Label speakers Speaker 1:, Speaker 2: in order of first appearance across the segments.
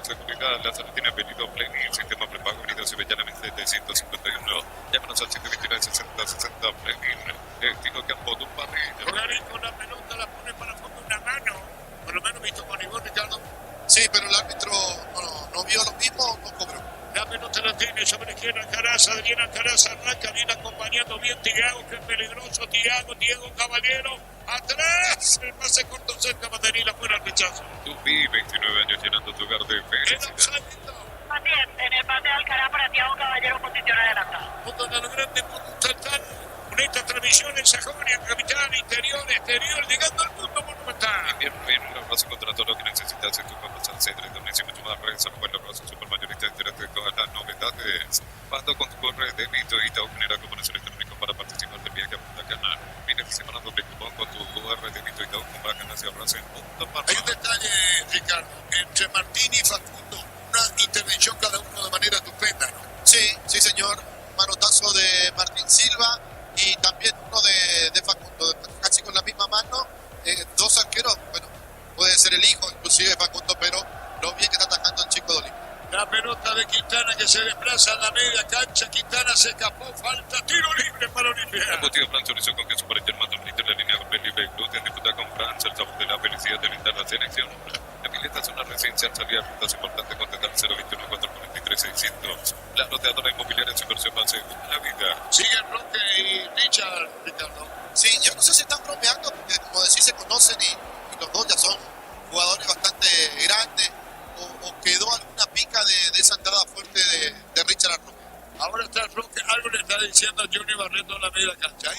Speaker 1: seguridad, la salud tiene venido Pleni, el sistema prepago venido Sevillanamente 751. Llámanos al 729-6060 Pleni. Digo que Campo de un barril.
Speaker 2: Jugarín con la pelota, la pone para fondo una mano. Por lo menos visto con Ivón, Ricardo.
Speaker 3: Sí, pero el árbitro no vio lo mismo, no cobró.
Speaker 2: La pelota la tiene sobre la izquierda Alcaraz, Adrián Alcaraz arranca, viene acompañando bien Thiago, que es peligroso, Diego Caballero, atrás, el pase corto cerca, Materila fuera el rechazo.
Speaker 1: Tupi, 29 años llenando tu hogar de felicidad.
Speaker 4: Así es, en el pase de Alcaraz para Thiago Caballero, posición adelantada.
Speaker 2: Punto de lo grande, punto tal, con esta transmisión en Sajonia, capital, interior, exterior, llegando al mundo monumental.
Speaker 1: Invierno, un abrazo contra todo lo que necesitas en tu campo al centro y también mucho más prensa, un buen abrazo supermayorista entérate de todas las novedades. Basta con tu correo de débito y te genera comercio electrónico para participar del viaje a Punta Cana. Viene semana doble cupón con tu QR de débito y te compra ganas y abrazo en punto para.
Speaker 2: Hay un detalle, Ricardo, entre Martín y Facundo, una intervención cada uno de manera estupenda, ¿no?
Speaker 3: Sí, señor. Manotazo de Martín Silva y también uno de Facundo, casi con la misma mano. Dos arqueros, bueno, puede ser el hijo inclusive de Facundo, pero lo bien que está atajando el chico de Olimpia.
Speaker 2: La pelota de Quintana que se desplaza en la media cancha. Quintana se escapó. Falta tiro libre para Olimpia.
Speaker 1: Embutido Fran Chorizo con queso para el hermano Benito, la línea con Felipe Gluten, disfruta con Francia, el sabor de la felicidad de brindar la selección. La pileta es una residencia al salir a rutas importantes con total 021 443 600. La roteadora inmobiliaria en su inversión más segura de la vida.
Speaker 2: Sigue Roque y Richard, Ricardo.
Speaker 3: Sí, yo no sé si están bromeando, porque como decís, se conocen y los dos ya son jugadores bastante grandes. O quedó alguna pica de esa entrada fuerte de Richard Arroyo.
Speaker 2: Ahora está Roque, algo le está diciendo a Junior Barreto en la media cancha.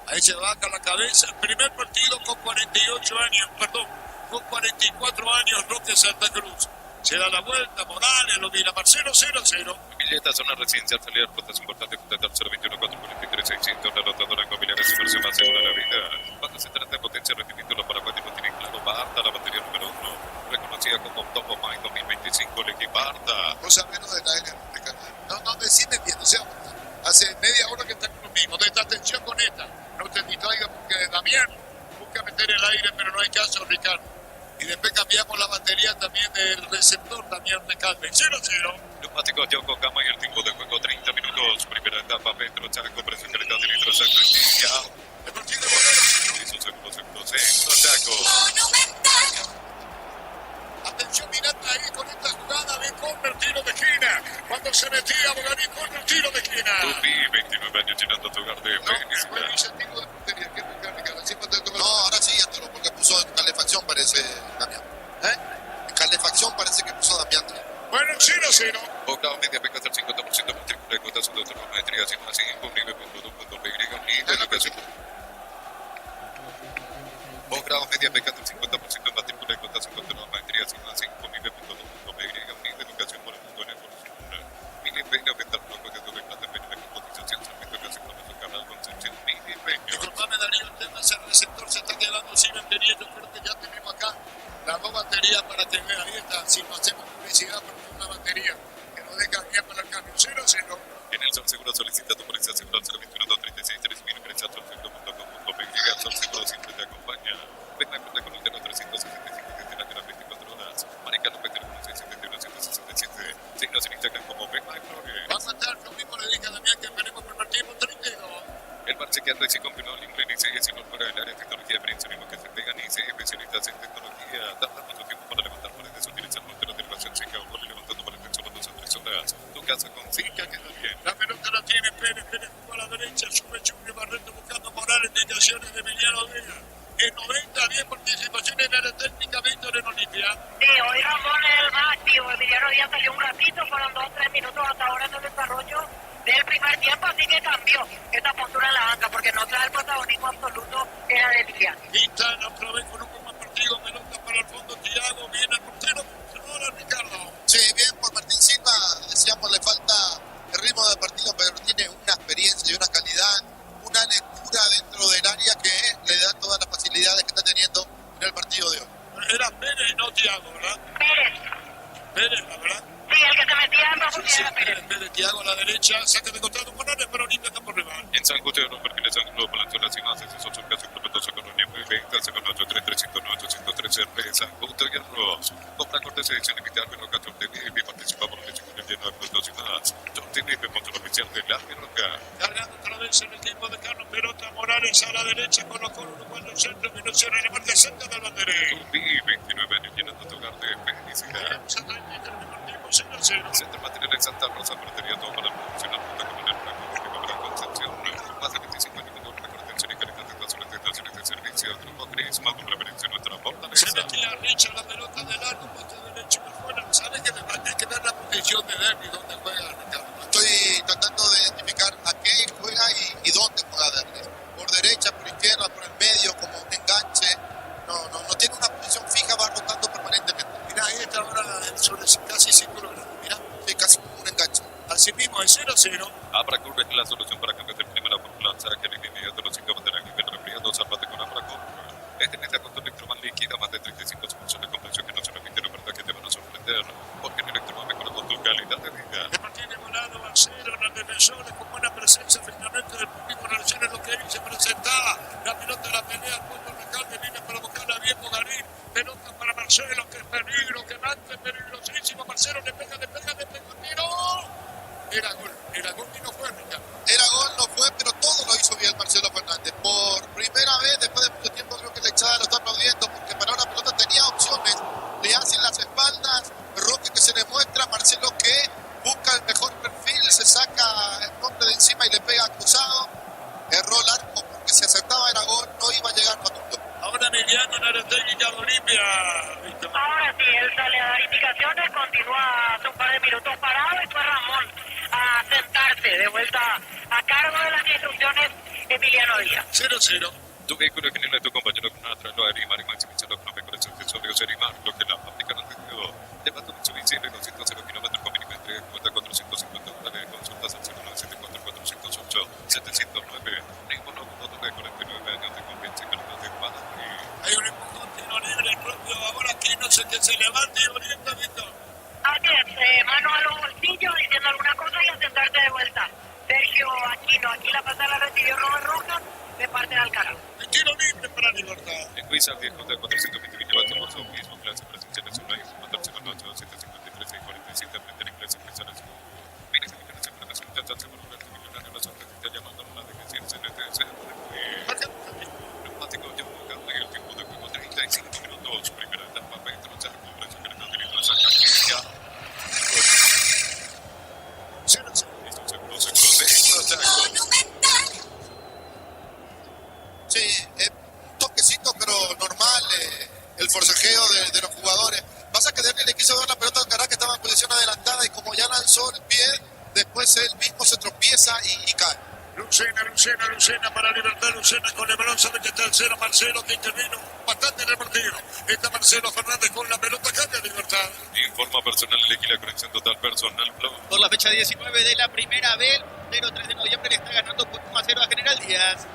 Speaker 2: Ahí se baja la cabeza. Primer partido con 48 años, perdón, con 44 años, Roque Santa Cruz. Se da la vuelta, Morales lo mira, Marcelo 0-0.
Speaker 1: Billeta zona residencial, salir rutas importantes, contratar 021 443 600. La rotadora inmobiliaria es inversión más segura de la vida. Cuando se trata de potencia, rendimiento, los paraguayos no tienen claro. Barta, la batería número 1, reconocida como Top of Mind 2025, el equipo Barta.
Speaker 3: Cosa menos de la N, Ricardo.
Speaker 2: No, decime bien, o sea, hace media hora que está con lo mismo. Presta atención con esta. No te distraigas porque Damián busca meter el aire, pero no hay caso, Ricardo. Y después cambiamos la batería también del receptor, Damián de Calve. 0-0.
Speaker 1: Neumáticos Yoko Kama y el tiempo de juego 30 minutos. Primera etapa, Petro Chaco, presión calidad de litros ya.
Speaker 2: El partido de
Speaker 1: Hizo segundo Chaco.
Speaker 2: Atención, Miranda ahí con esta jugada de corner, tiro de esquina. Cuando se metía Bogarín con el tiro de esquina.
Speaker 1: Tupi, 29 años llenando tu hogar de felicidad.
Speaker 3: No, ahora sí, Arturo, porque puso en calefacción, parece Damián. En calefacción parece que puso Damián.
Speaker 2: Bueno, 0-0.
Speaker 1: Boca media beca hasta el 50% matrícula de cuotas de trigonometría, sin más imponible y de educación. Boca media beca hasta el 50% de matrícula de cuotas de trigonometría, sin más imponible y de educación por el mundo en evolución. Mili Peña, venta al bloque de doble plata, Peña, con cotización, servicio casi con nuestro canal Concepción. Mili Peña.
Speaker 2: Disculpame, Darío, el tema ese receptor se está quedando sin batería. Yo creo que ya tenemos acá las dos baterías para que vea. Ahí está, si no hacemos publicidad por una batería que nos deja bien para el cambio. 0-0.
Speaker 1: En el Sol Seguro solicita tu póliza seguro al 021 236 3000. Ingresa a solseguro.com.py. Sol Seguro siempre te acompaña. Ven a cuenta con el teléfono 365 que te la 24 horas. Maneja los 671 167. Síguenos en Instagram como Ven My Flores.
Speaker 2: Va a faltar, lo mismo le dije a Damián que esperemos por el partido 32.
Speaker 1: El bar chequeando y se confirmó el inglés y sigue siendo fuera del área de tecnología de prevención que se pegan y se especialistas en tecnología. Dando mucho tiempo para levantar paredes, utilizar morteros de relación seca o poli levantando paredes solo 2 a 3 horas. Tu casa con Zika queda bien.
Speaker 2: La pelota la tiene Pérez jugó a la derecha, sube Junior Barreto buscando Morales, indicaciones de Emiliano Vega. En 90, 10 participaciones en la técnica Víctor en Olimpia.
Speaker 4: Sí, hoy Ramón es el más activo. Emiliano Díaz salió un ratito, fueron 2-3 minutos hasta ahora en el desarrollo del primer tiempo, así que cambió esta postura en la banca, porque no trae el protagonismo absoluto que era de Emiliano.
Speaker 2: Quintana otra vez con un buen partido, pelota para el fondo, Thiago, viene el portero, ahora Ricardo.
Speaker 3: Sí, bien por Martín Silva, decíamos, le falta el ritmo del partido, pero tiene una experiencia y una calidad, una lectura dentro del área que le da todas las facilidades que está teniendo en el partido de hoy.
Speaker 2: Era Pérez y no Thiago, ¿verdad? Pérez, la verdad.
Speaker 4: Sí, el que se metía en profundidad era Pérez.
Speaker 2: Pérez, Thiago a la derecha, saca de costado Morales, pero Olimpia campo rival.
Speaker 1: En San José, los perfiles San Globo, la zona sin haces, esos son casos completos con un nivel de venta, con 833 109 813 San Justo y Arroz. Compra cortes edición limitada con los 14
Speaker 2: Morales a la derecha, colocó Uruguay al centro, minución en la marca cerca del banderín.
Speaker 1: Tupi, 29 años, llenando tu hogar de felicidad.
Speaker 2: Llegamos a 33 deportivos 0-0.
Speaker 1: Centro material en Santa Rosa, portería todo para la producción, la ruta como el Franco, para Concepción. Más de 25 años con récord de atención y calidad de estaciones de servicio. Grupo Cris, más con preferencia nuestra
Speaker 2: Se
Speaker 1: fortaleza.
Speaker 2: metía Richard la pelota del largo, poste derecho y afuera. ¿Sabe que me falta? Hay que ver la posición de Derby donde juega Ricardo?
Speaker 3: Estoy tratando de identificar a qué juega y dónde juega Derlis. Por derecha, por izquierda, por el medio, como un enganche. No tiene una posición fija, va rotando permanentemente.
Speaker 2: Mirá, ahí está ahora sobre casi 5 grados. Mirá,
Speaker 3: Sí, casi como un enganche.
Speaker 2: así mismo es 0-0.
Speaker 1: Abracur es la solución para cambiar de primera por plaza, que el inmediato los 5 banderas que refriando, zapate con Abracur. Este mes con tu electroman líquida, más de 35 soluciones de compresión que no se repiten, la verdad que te van a sorprender, porque en electroman mejora con tu calidad de vida.
Speaker 2: El partido volado al 0 en el defensor, con buena presencia finalmente del público en relación a lo que él se presenta. La pelota la pelea, el punto recalde, viene para buscarla bien Bogarín. Pelota para Marcelo, que es peligro, que mate, peligrosísimo. Marcelo le pega, tiro. Era gol y no fue, Ricardo.
Speaker 3: Era gol, no fue, pero todo lo hizo bien Marcelo Fernández. Por primera vez, después de mucho tiempo, creo que la hinchada lo está aplaudiendo, porque para una pelota tenía opciones. Le hacen las espaldas, Roque que se le muestra, Marcelo que busca el mejor perfil, se saca el nombre de encima y le pega cruzado. Erró el arco, porque si acertaba era gol, no iba a llegar Facundo.
Speaker 2: Ahora Emiliano en la técnica de Olimpia, Víctor.
Speaker 4: Ahora sí, él sale a dar indicaciones, continúa hace un par de minutos parado y fue Ramón a sentarse de vuelta a cargo de las instrucciones Emiliano Díaz.
Speaker 2: 0-0.
Speaker 1: Tu vehículo es genial de tu compañero con una trailo Arimar y maximizando los mejores accesorios Arimar, lo que la aplican antes de todo. Lleva tu Mitsubishi de 200 kilómetros con mínima entrega, cuenta $450, consultas al 0974 408 709. Ningún auto de 49 años de confianza y calidad de espada.
Speaker 2: Hay un empujón, tiro libre, el propio ahora aquí no sé qué se levante y orienta, Víctor.
Speaker 4: Así es, mano a los bolsillos diciendo alguna cosa y a sentarse de vuelta. Sergio Aquino, aquí la pasada la recibió Robert Rojas de parte de Alcalá.
Speaker 2: El tiro libre para Libertad.
Speaker 1: En Cuiza, 10 contra 420 kilovatios por su mismo, clase presencial nacional y su motor 08 753 647 frente a la empresa empresarial. Mire, se me siempre me suelta chance por un alto millonario, la suerte que está llamando a la de que siempre se le desea. Neumático, yo buscando en el tiempo de juego 35 minutos, primera etapa, 20 Chaco, precio que le está teniendo esa califica.
Speaker 2: 0-0.
Speaker 1: Listo, seguro, Chaco.
Speaker 3: Sí, un toquecito, pero normal, el forcejeo de los jugadores. Pasa que Derli le quiso dar la pelota al Cará, que estaba en posición adelantada, y como ya lanzó el pie, después él mismo se tropieza y cae.
Speaker 2: Lucena para Libertad, Lucena con el balón, sabe que está el 0, Marcelo que intervino bastante en el partido. Está Marcelo Fernández con la pelota, cambia Libertad.
Speaker 1: Informa personal, elegí la conexión total personal, Flow.
Speaker 5: Por la fecha 19 de la primera B, 0-3 de noviembre le está ganando por 1-0 a General Díaz.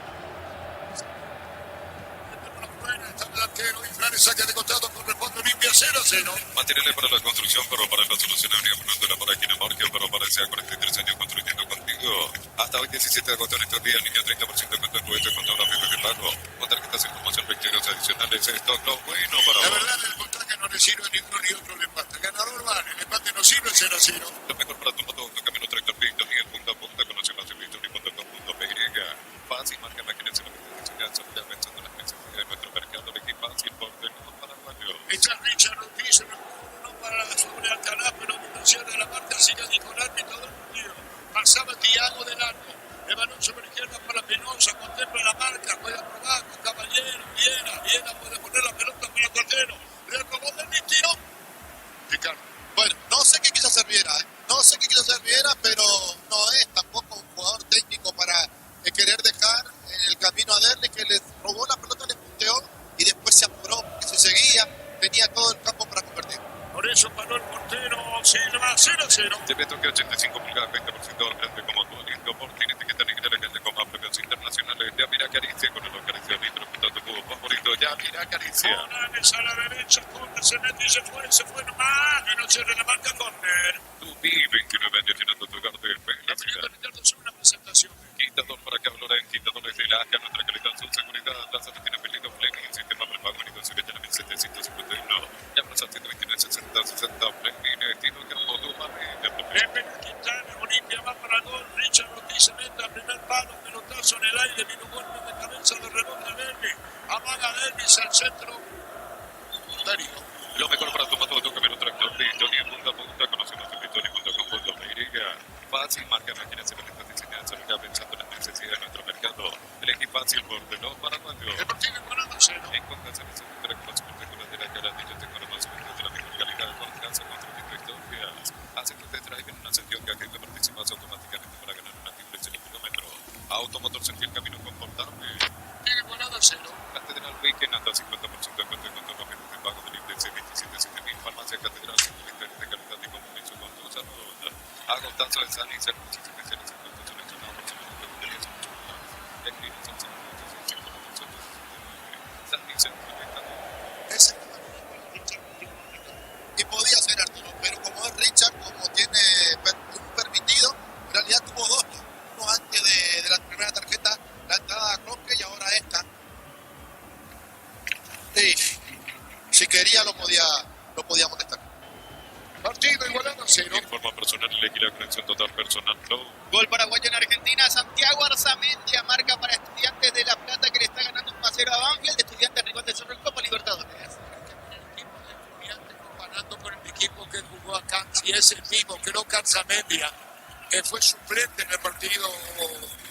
Speaker 2: Está el arquero y Flores saca de costado, corresponde Olimpia 0-0.
Speaker 1: Materiales para la construcción, pero para la solución habría una para quien Amorgio, pero para ese 43 años construyendo contigo. Hasta hoy 17 de agosto en estos días, niña 30% de cuenta en juguetes con una firma de pago. Con tarjetas en promoción 20 euros adicionales, esto es lo bueno para
Speaker 2: La
Speaker 1: vos.
Speaker 2: verdad, el puntaje no le sirve ni uno ni otro el empate. Ganador vale, el empate no sirve, 0-0.
Speaker 1: Lo mejor para tu moto, tu camino tractor Víctor, Miguel punta a punta, conoce más en victory.com.py. Fácil, marca máquinas en la que te enseñan, ya pensando en las necesidades de nuestro mercado, de fácil por del mundo para Mario.
Speaker 2: Está Richard Ortiz, uno para sobre Alcalá, pero dimensión de la marca sigue Nicolás y todo el partido. Pasaba Tiago del arco. El balón sobre izquierda para Penosa, contempla la marca, juega por abajo, Caballero, Viera, puede poner la pelota para Cordero. Le robó del tiro. Ricardo.
Speaker 3: Bueno, no sé qué quiso hacer Viera, no sé qué quiso hacer Viera, pero no es tampoco un jugador técnico para querer dejar el camino a Derli, que le robó la pelota, le punteó y después se apuró, porque se seguía, tenía todo el campo para convertir.
Speaker 2: Por eso paró el portero Silva, 0-0.
Speaker 1: Te meto que 85 pulgadas, 20% grande como tu lindo por tiene etiqueta negra grande como premios internacionales. Ya mira Caricia con el Caricia litro, tu jugo favorito. Ya mira Caricia.
Speaker 2: Morales a la derecha, corre, se mete y se fue nomás. Y no cierra la marca, corner.
Speaker 1: Tu vi 29 años llenando tu hogar de
Speaker 2: La pelota,
Speaker 1: felicidad.
Speaker 2: Ricardo, es una presentación.
Speaker 1: Quitador para que hablara en quitadores de la ACA, nuestra calidad, su seguridad. Lanza tiene pedido Fleming, sistema prepago, negocio que tiene 1751. Llamas al 129 60 60 Fleming, estilo que no tu
Speaker 2: Pepe Quintana, Olimpia va para el gol. Richard Ortiz se mete a primer palo, pelotazo en el aire, vino golpe de cabeza.
Speaker 1: Ahí viene una sección que aquí te participas automáticamente para ganar una diferencia en el kilómetro. Automotor sentí el camino confortable.
Speaker 2: Tiene igualado a 0.
Speaker 1: Catedral Weekend anda 50% de cuento con todo de pago de libre C277000. Farmacia Catedral 120 de calidad y compromiso con tu salud. Agotazo de San y servicios especiales en cuanto seleccionado por semana de mujeres y mucho más. El clima son 16869. San y certificado.
Speaker 2: Ese
Speaker 3: Y podía ser Arturo, pero como es Richard, como tiene un permitido, en realidad tuvo dos, uno antes de la primera tarjeta, la entrada a Cronque y ahora esta. Y si quería lo podía molestar.
Speaker 2: partido igualado a 0.
Speaker 1: En forma personal, elegí la conexión total personal. Flow.
Speaker 5: Gol paraguayo en Argentina. Santiago Arzamendia marca para Estudiantes de La Plata, que le está ganando 1-0 a Banfield. Estudiantes rival de Cerro en Copa Libertadores.
Speaker 2: Comparando con el equipo que jugó acá, si es el mismo, creo que Arzamendia, que fue suplente en el partido,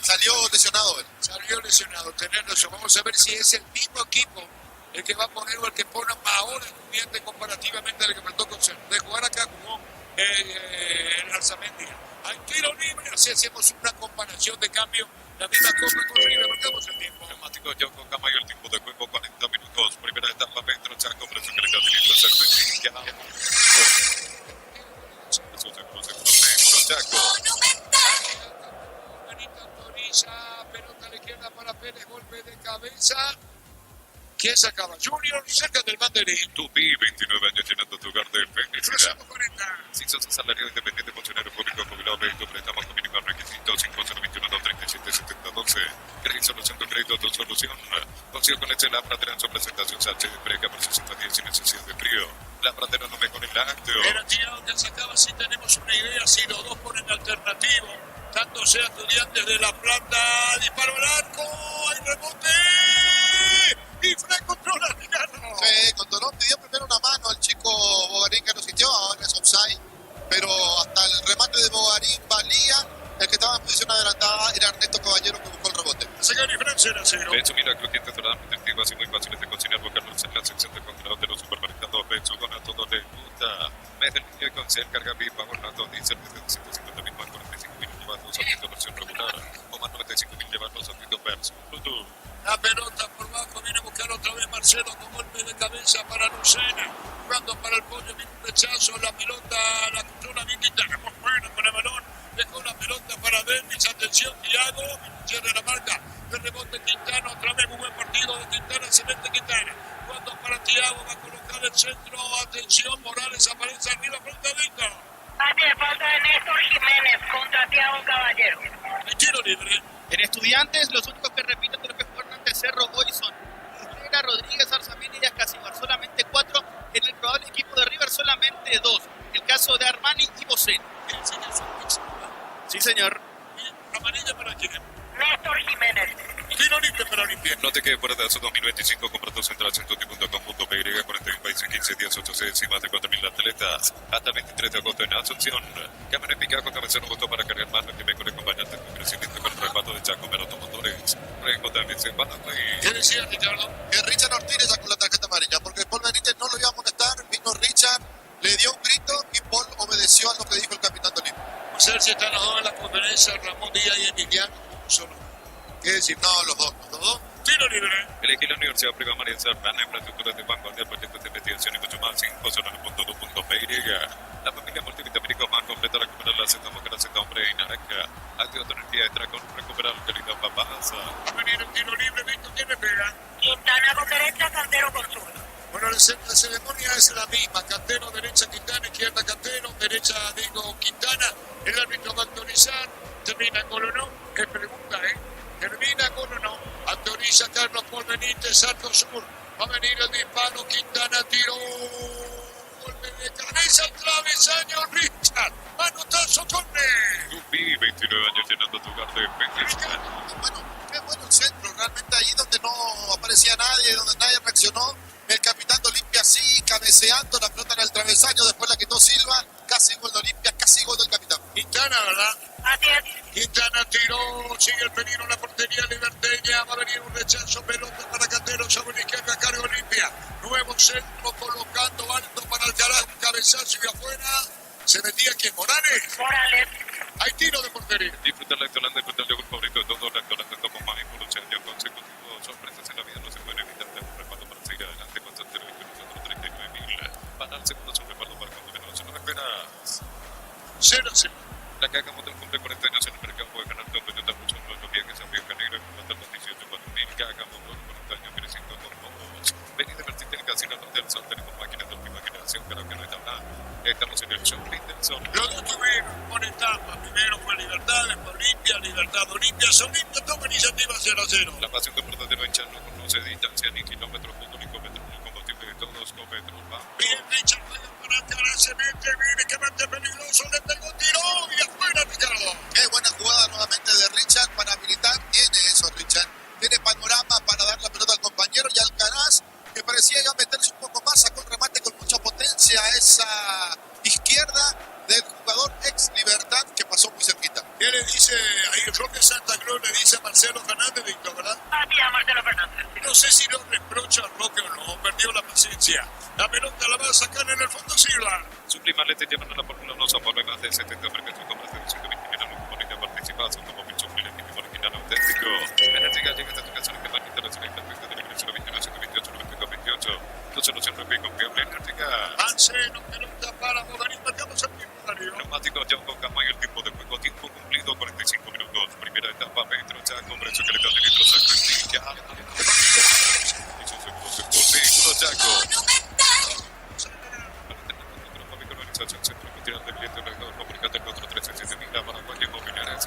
Speaker 3: Salió lesionado él.
Speaker 2: salió lesionado. Tener razón. Vamos a ver si es el mismo equipo el que va a poner o el que pone ahora Estudiantes comparativamente al que faltó con Cerro. De jugar acá jugó el Arzamendia. Hay tiro libre, así hacemos una comparación de cambio. La misma cosa con River, marcamos el tiempo.
Speaker 1: Neumático Yoko Camayo, el tiempo de juego 40 minutos. Primera etapa, Pedro Chaco, presión que le calienta cerveza. Eso se produce con Pedro Chaco.
Speaker 2: Manita autoriza, pelota a la izquierda para Pérez, golpe de cabeza. ¿Quién sacaba? Junior cerca del banderín.
Speaker 1: Tupi, 29 años llenando tu hogar de felicidad.
Speaker 2: Cruzamos 40.
Speaker 1: Si sos asalariado independiente, funcionario público, jubilado, médico, prestamos con mínimos requisitos 5021-237-712. Crédito Solución de Crédito, tu solución. Consigo con este la pradera en su presentación Sánchez de Preca por 610 sin necesidad de frío. La pradera no mejora el lácteo.
Speaker 2: Pero tío, que sacaba si tenemos una idea, si los dos ponen alternativo. Tanto sea Estudiantes de La Plata, disparo al arco, hay rebote. Y Frank controla Milano.
Speaker 3: Contorón pidió primero una mano al chico Bogarín que no sintió, ahora es offside, pero hasta el remate de Bogarín valía. El que estaba en posición adelantada era Ernesto Caballero, que buscó el rebote.
Speaker 2: Saca diferencia en 0.
Speaker 1: Beso Milagro, clientes totalmente activos y muy fáciles de cocinar. Buscarlos en la sección de congelados de los supermercados. Beso con a todos les gusta. Mete el niño con ser carga viva, volando diésel desde 250.000 más 45.000 llevados, aumento versión regular. O más 95.000 llevados, aumento versión Bluetooth.
Speaker 2: La pelota por bajo, viene a buscar otra vez Marcelo con golpe de cabeza para Lucena. Jugando para el pollo, viene un rechazo, la pelota la controla bien Quintana. Muy bueno con el balón, dejó la pelota para Dennis, atención, Thiago, cierra la marca, de rebote Quintana, otra vez muy buen partido de Quintana, se mete Quintana. Jugando para Thiago, va a colocar el centro, atención, Morales aparece arriba, frontadito.
Speaker 4: Hace falta de Néstor Jiménez contra Thiago Caballero.
Speaker 2: El tiro libre.
Speaker 5: En Estudiantes, los únicos que repiten de lo que jugaron ante Cerro hoy son Herrera, Rodríguez, Arzamendi y Ascasíbar. Solamente 4. En el probable equipo de River, solamente 2. El caso de Armani y Boceno. Sí, señor.
Speaker 2: Amarilla para quién.
Speaker 4: Néstor Jiménez.
Speaker 2: Tiro libre para Olimpia.
Speaker 1: No te quedes fuera de ASO 2025. Compra tu central centro.com.py, 41 países, 15 días, 8 sedes y más de 4.000 atletas. Hasta el 23 de agosto en Asunción. Cámara eficaz con cabeza robusto para cargar más que mejor acompañante con crecimiento con el respaldo de Chaco Meroto Motores. Riesgo también se van a reír.
Speaker 2: ¿Qué decía Ricardo?
Speaker 3: Que Richard Ortiz le sacó la tarjeta amarilla, porque Paul Benítez no lo iba a molestar, vino Richard, le dio un grito y Paul obedeció a lo que dijo el capitán de Olimpia.
Speaker 2: Vamos a ver si están los dos en la conferencia, Ramón Díaz y Emiliano. Solo. ¿Qué decir?
Speaker 3: No, los dos.
Speaker 2: Tiro libre.
Speaker 1: Elegí la Universidad Privada María Serrana, infraestructuras de vanguardia, proyectos de investigación y mucho más. Infosolano.2.py. La familia multivitamínica más completa, recuperar la Z mujer, la Z hombre y naranja. Activa tu energía extra con recuperar la calidad papasa.
Speaker 2: Va a venir el tiro libre, Víctor, ¿quién le pega?
Speaker 4: Quintana con derecha, Cantero con zurdo.
Speaker 2: Bueno, la ceremonia es la misma. Cantero, derecha, Quintana, izquierda, Cantero, derecha, Quintana. El árbitro va a autorizar. Termina con o no. Es pregunta, Termina con o no. Autoriza Carlos Paul Benítez, Arco Sur. Va a venir el disparo. Quintana tiró. Golpe de cabeza, travesaño, Richard. Manotazo, córner.
Speaker 1: Tupi, 29 años llenando tu hogar de felicidad.
Speaker 3: Bueno, qué bueno el centro, realmente ahí donde no aparecía nadie, donde nadie reaccionó. El capitán de Olimpia sí, cabeceando la pelota en el travesaño, después la quitó Silva. Casi gol de Olimpia, casi gol del capitán.
Speaker 2: Quintana, ¿verdad?
Speaker 4: Así es.
Speaker 2: Quintana tiró, sigue el peligro en la portería liberteña, va a venir un rechazo, pelota para Cantero sobre la izquierda, carga Olimpia, nuevo centro colocando alto para Alcaraz, cabezazo y afuera, Se metía aquí Morales.
Speaker 4: Morales.
Speaker 2: Hay tiro de portería.
Speaker 1: Disfrutar la Holanda, disfrutar el yogur favorito de todos, la Holanda como más por 8 años consecutivos. Sorpresas en la vida no se pueden evitar. Te un respaldo para seguir adelante con Santero y nosotros 39.000. Para el segundo es un respaldo para cuando menos no esperas.
Speaker 2: 0-0.
Speaker 1: La que hagamos del cumple 40 años en el mercado puede ganar todo Toyota mucho en los viajes a Río Janeiro y hasta los 18.000. Que hagamos los 40 años creciendo con todos. Ven y divertirte en el Casino Norte del Sol. Tenemos máquinas de última generación, pero que no está nada. Estamos en el Shopping del Sol.
Speaker 2: Los dos tuvieron por etapas. Primero fue Libertad, después Olimpia, Libertad, Olimpia, Olimpia, toma iniciativa 0-0.
Speaker 1: La pasión de un verdadero hincha no conoce distancia ni kilómetros, punto ni cometido. El combustible de todos, Copetrol.
Speaker 2: Bien, Richard, para atrás, se mete, viene, que mete peligroso, le pegó, tiró y afuera, Ricardo.
Speaker 3: Qué buena jugada nuevamente de Richard para habilitar. Tiene eso, Richard. Tiene panorama para dar la pelota al compañero y Alcaraz, que parecía ya meterse un poco más, sacó el remate con mucha potencia a esa izquierda del jugador ex Libertad que pasó muy cerquita.
Speaker 2: ¿Qué le dice ahí Roque Santa Cruz? Le dice a Marcelo Fernández, Víctor, ¿verdad?
Speaker 4: Así a Marcelo Fernández.
Speaker 2: No sé si lo reprocha a Roque o no, perdió la paciencia. La pelota la va a sacar en el fondo Silva.
Speaker 1: Sublimal te llevan a la Fórmula 1 a por más de 70 premios con más de 220 millones de comunidad participadas, son como mucho el equipo original auténtico. Energía llega hasta tu casa en el canal internacional de la iglesia 21 128 92 28. Tu solución rápida y confiable Energía.
Speaker 2: Marcelo, pelota para Bogarín, marcamos el tiempo, Darío.
Speaker 1: Neumáticos ya con cama y el tiempo de juego. Tiempo cumplido 45 minutos. Primera etapa, Petro, ya con precio que le da de litros a Cristi. Ya. Y su segundo sector, vehículo Chaco. Centro Cultural de Billete Regidor, comunicate el 437.000 Paraguay Inmobiliaria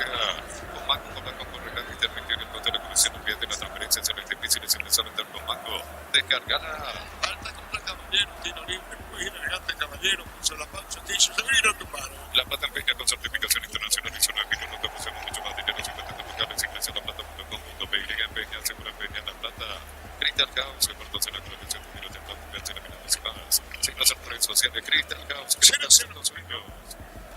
Speaker 1: con Mango, con Banco Correal Intervención en el costo de la comisión del billete, la transferencia se les difícil es empezar a vender con Mango. Descargala.
Speaker 2: Falta contra Caballero, tiro libre, muy elegante Caballero, puso la pausa, dice, se vino tu paro.
Speaker 1: La Plata Empeña con certificación internacional y zona de no te posemos mucho más dinero, 50 locales, ingresa a laplata.com.pe y empeña, segura empeña La Plata. Crystal House, se cortó en la colección de miles de plantas en Eminencia Más. Signos en redes sociales, Crystal House,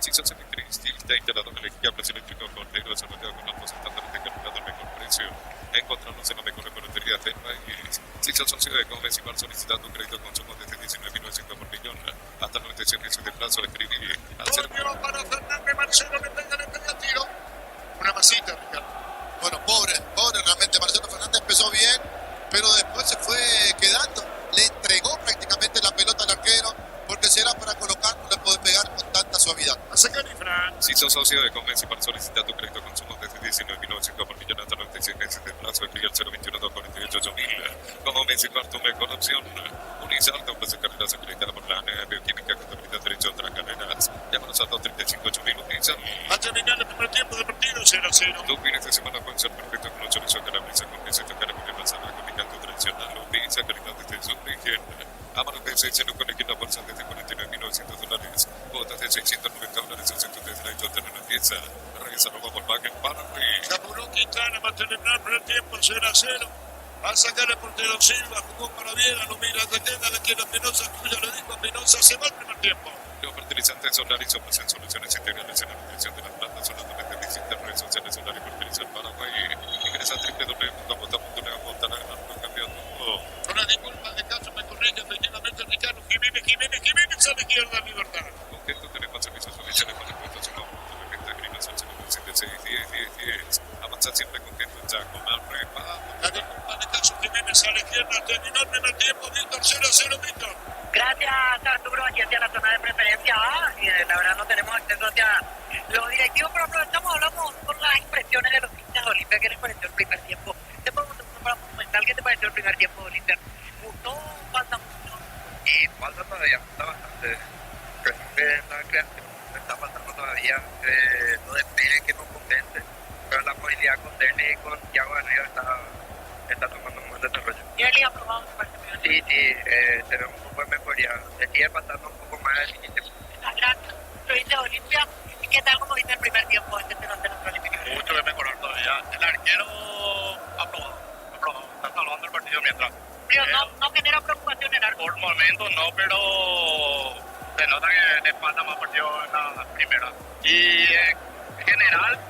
Speaker 1: si sos electricista, instalador elegibles eléctricos Cordero, desarrollado con altos estándares de calidad al mejor precio. Encontrarnos en la mejor ferretería del país. Si sos socio de Comes y Bar solicitando un crédito de consumo desde 19.900 por millón, hasta 96 meses de plazo, escribir al
Speaker 2: Volvió para Fernández, Marcelo le pega tiro. Una masita, Ricardo.
Speaker 3: Bueno, pobre realmente Marcelo Fernández empezó bien, pero después se fue quedando. Le entregó prácticamente la pelota al arquero, porque si era para colocar no le puede pegar con tanta suavidad.
Speaker 2: A sacar y Fran.
Speaker 1: Si sos socio de Comes y Bar solicitando un crédito de consumo desde 19.900 por millón hasta 96 meses de plazo, escribir al 021-248-8000. Comes y Bar, tu mejor opción. Unizar te ofrece carreras acreditadas por la ANEA, Bioquímica, Contabilidad, Derecho a otras carreras. Llámanos a 235-8000. Unizar.
Speaker 2: Va a terminar el primer tiempo de partido 0-0.
Speaker 1: Tus fines de semana pueden ser perfectos con un chorizo calabresa con queso y carne de manzana con picante tradicional o pizza, calidad desde su origen. Amaro de 6 en un colegio la bolsa desde $49.900. Cuotas de $690 en centros de crédito de la pieza. Reyes arroba Volkswagen Paraguay.
Speaker 2: Se apuró Quintana para terminar el primer tiempo 0-0. Va a sacar el portero Silva, jugó para Viera, lo mira, te queda, le quiere a Penosa, tuya le dijo a Penosa, se va el primer tiempo.
Speaker 1: Los fertilizantes solares ofrecen soluciones integrales en la nutrición de las plantas. Solamente visita redes sociales Solar y Fertilizar Paraguay. Ingresa a www.bota.neo.montanar y cambio todo.
Speaker 2: Con la disculpa de caso me corrige efectivamente Ricardo Jiménez a la izquierda, Libertad.
Speaker 1: Con que tú tenemos servicios oficiales con impuestos y no de venta grinas al 76101010. Avanzar siempre con que tú ya con
Speaker 2: La disculpa de caso Jiménez a la izquierda, terminó el primer tiempo, Víctor 0-0, Víctor.
Speaker 4: Gracias, Arturo, aquí hacia la zona de preferencia A. Y la verdad no tenemos acceso hacia los directivos, pero aprovechamos, hablamos con las impresiones de los hinchas de Olimpia. ¿Qué les pareció el primer tiempo? Te pongo para comentar qué te pareció el primer tiempo de Olimpia. ¿Gustó? ¿Falta mucho?
Speaker 6: Y falta todavía, falta bastante. Creo que la creación está faltando todavía, no despegue que nos contente. Pero la movilidad con Derny y con Thiago Arriba está tomando un buen desarrollo.
Speaker 4: ¿Y el aprobado me parece bien?
Speaker 6: Sí, tenemos un buen mejoría. Le sigue faltando un poco más el límite.
Speaker 4: Gracias, los hinchas de Olimpia. ¿Y qué tal como viste el primer tiempo este de nuestro eliminatorio?
Speaker 6: Mucho que mejorar todavía. El arquero aprobado. Está salvando el partido mientras.
Speaker 4: Pero no genera preocupación el arco.
Speaker 6: Por momentos no, pero se nota que le falta más partido en la primera. Y en general,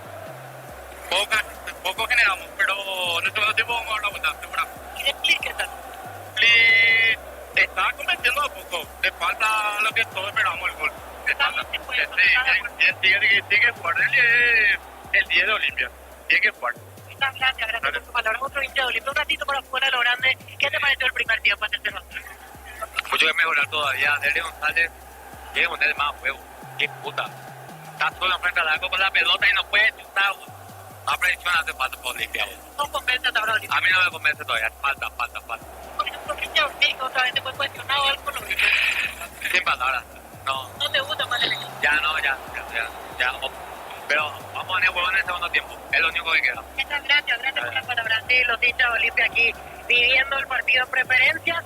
Speaker 6: poco generamos, pero en el segundo tiempo vamos a dar la vuelta, segura.
Speaker 4: ¿Y de Split qué tal?
Speaker 6: Y está convenciendo a poco. Le falta lo que todos esperamos, el gol.
Speaker 4: También se puede,
Speaker 6: Tiene que jugar el 10 de Olimpia. Tiene que jugar.
Speaker 4: Muchas gracias por tu palabra. Otro hincha de Olimpia, un ratito para afuera de lo grande. ¿Qué te pareció el primer tiempo ante Cerro?
Speaker 6: Mucho que mejorar todavía. Derry González tiene que ponerle más huevo. Qué puta. Está solo enfrente al arco con la pelota y no puede chutar. Más presión hace falta por Olimpia.
Speaker 4: No convence hasta ahora Olimpia.
Speaker 6: A mí no me convence todavía. Falta.
Speaker 4: Un hincha Ortega otra vez te fue cuestionado algo con los hinchas.
Speaker 6: Sin palabras. No.
Speaker 4: No te gusta más el equipo.
Speaker 6: Ya. Pero vamos a poner huevo en el segundo tiempo. Es lo único que queda.
Speaker 4: Muchas gracias por la palabra. Sí, los hinchas de Olimpia aquí viviendo el partido en preferencia.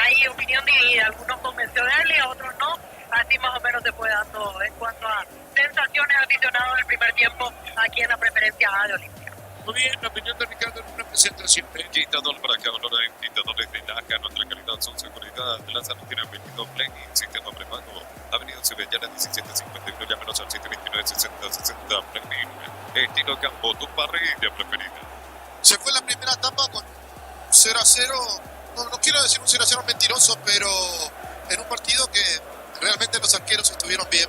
Speaker 4: Hay opinión dividida. Algunos convenció de él y a otros no. Así más o menos se fue dando en cuanto a sensaciones aficionados del primer tiempo aquí en la preferencia A de Olimpia.
Speaker 2: Muy bien, la opinión de Ricardo en una presentación.
Speaker 1: Quitador para cada uno de quitadores de LACA, nuestra calidad son seguridad. La salud tiene 22 Planning, sistema prepago. Avenida Cibellana 1751, llámenos al 729-6060 Planning. Estilo Campo, tu parrilla preferida.
Speaker 3: Se fue la primera etapa con 0-0. No quiero decir un 0-0 mentiroso, pero en un partido que realmente los arqueros estuvieron bien.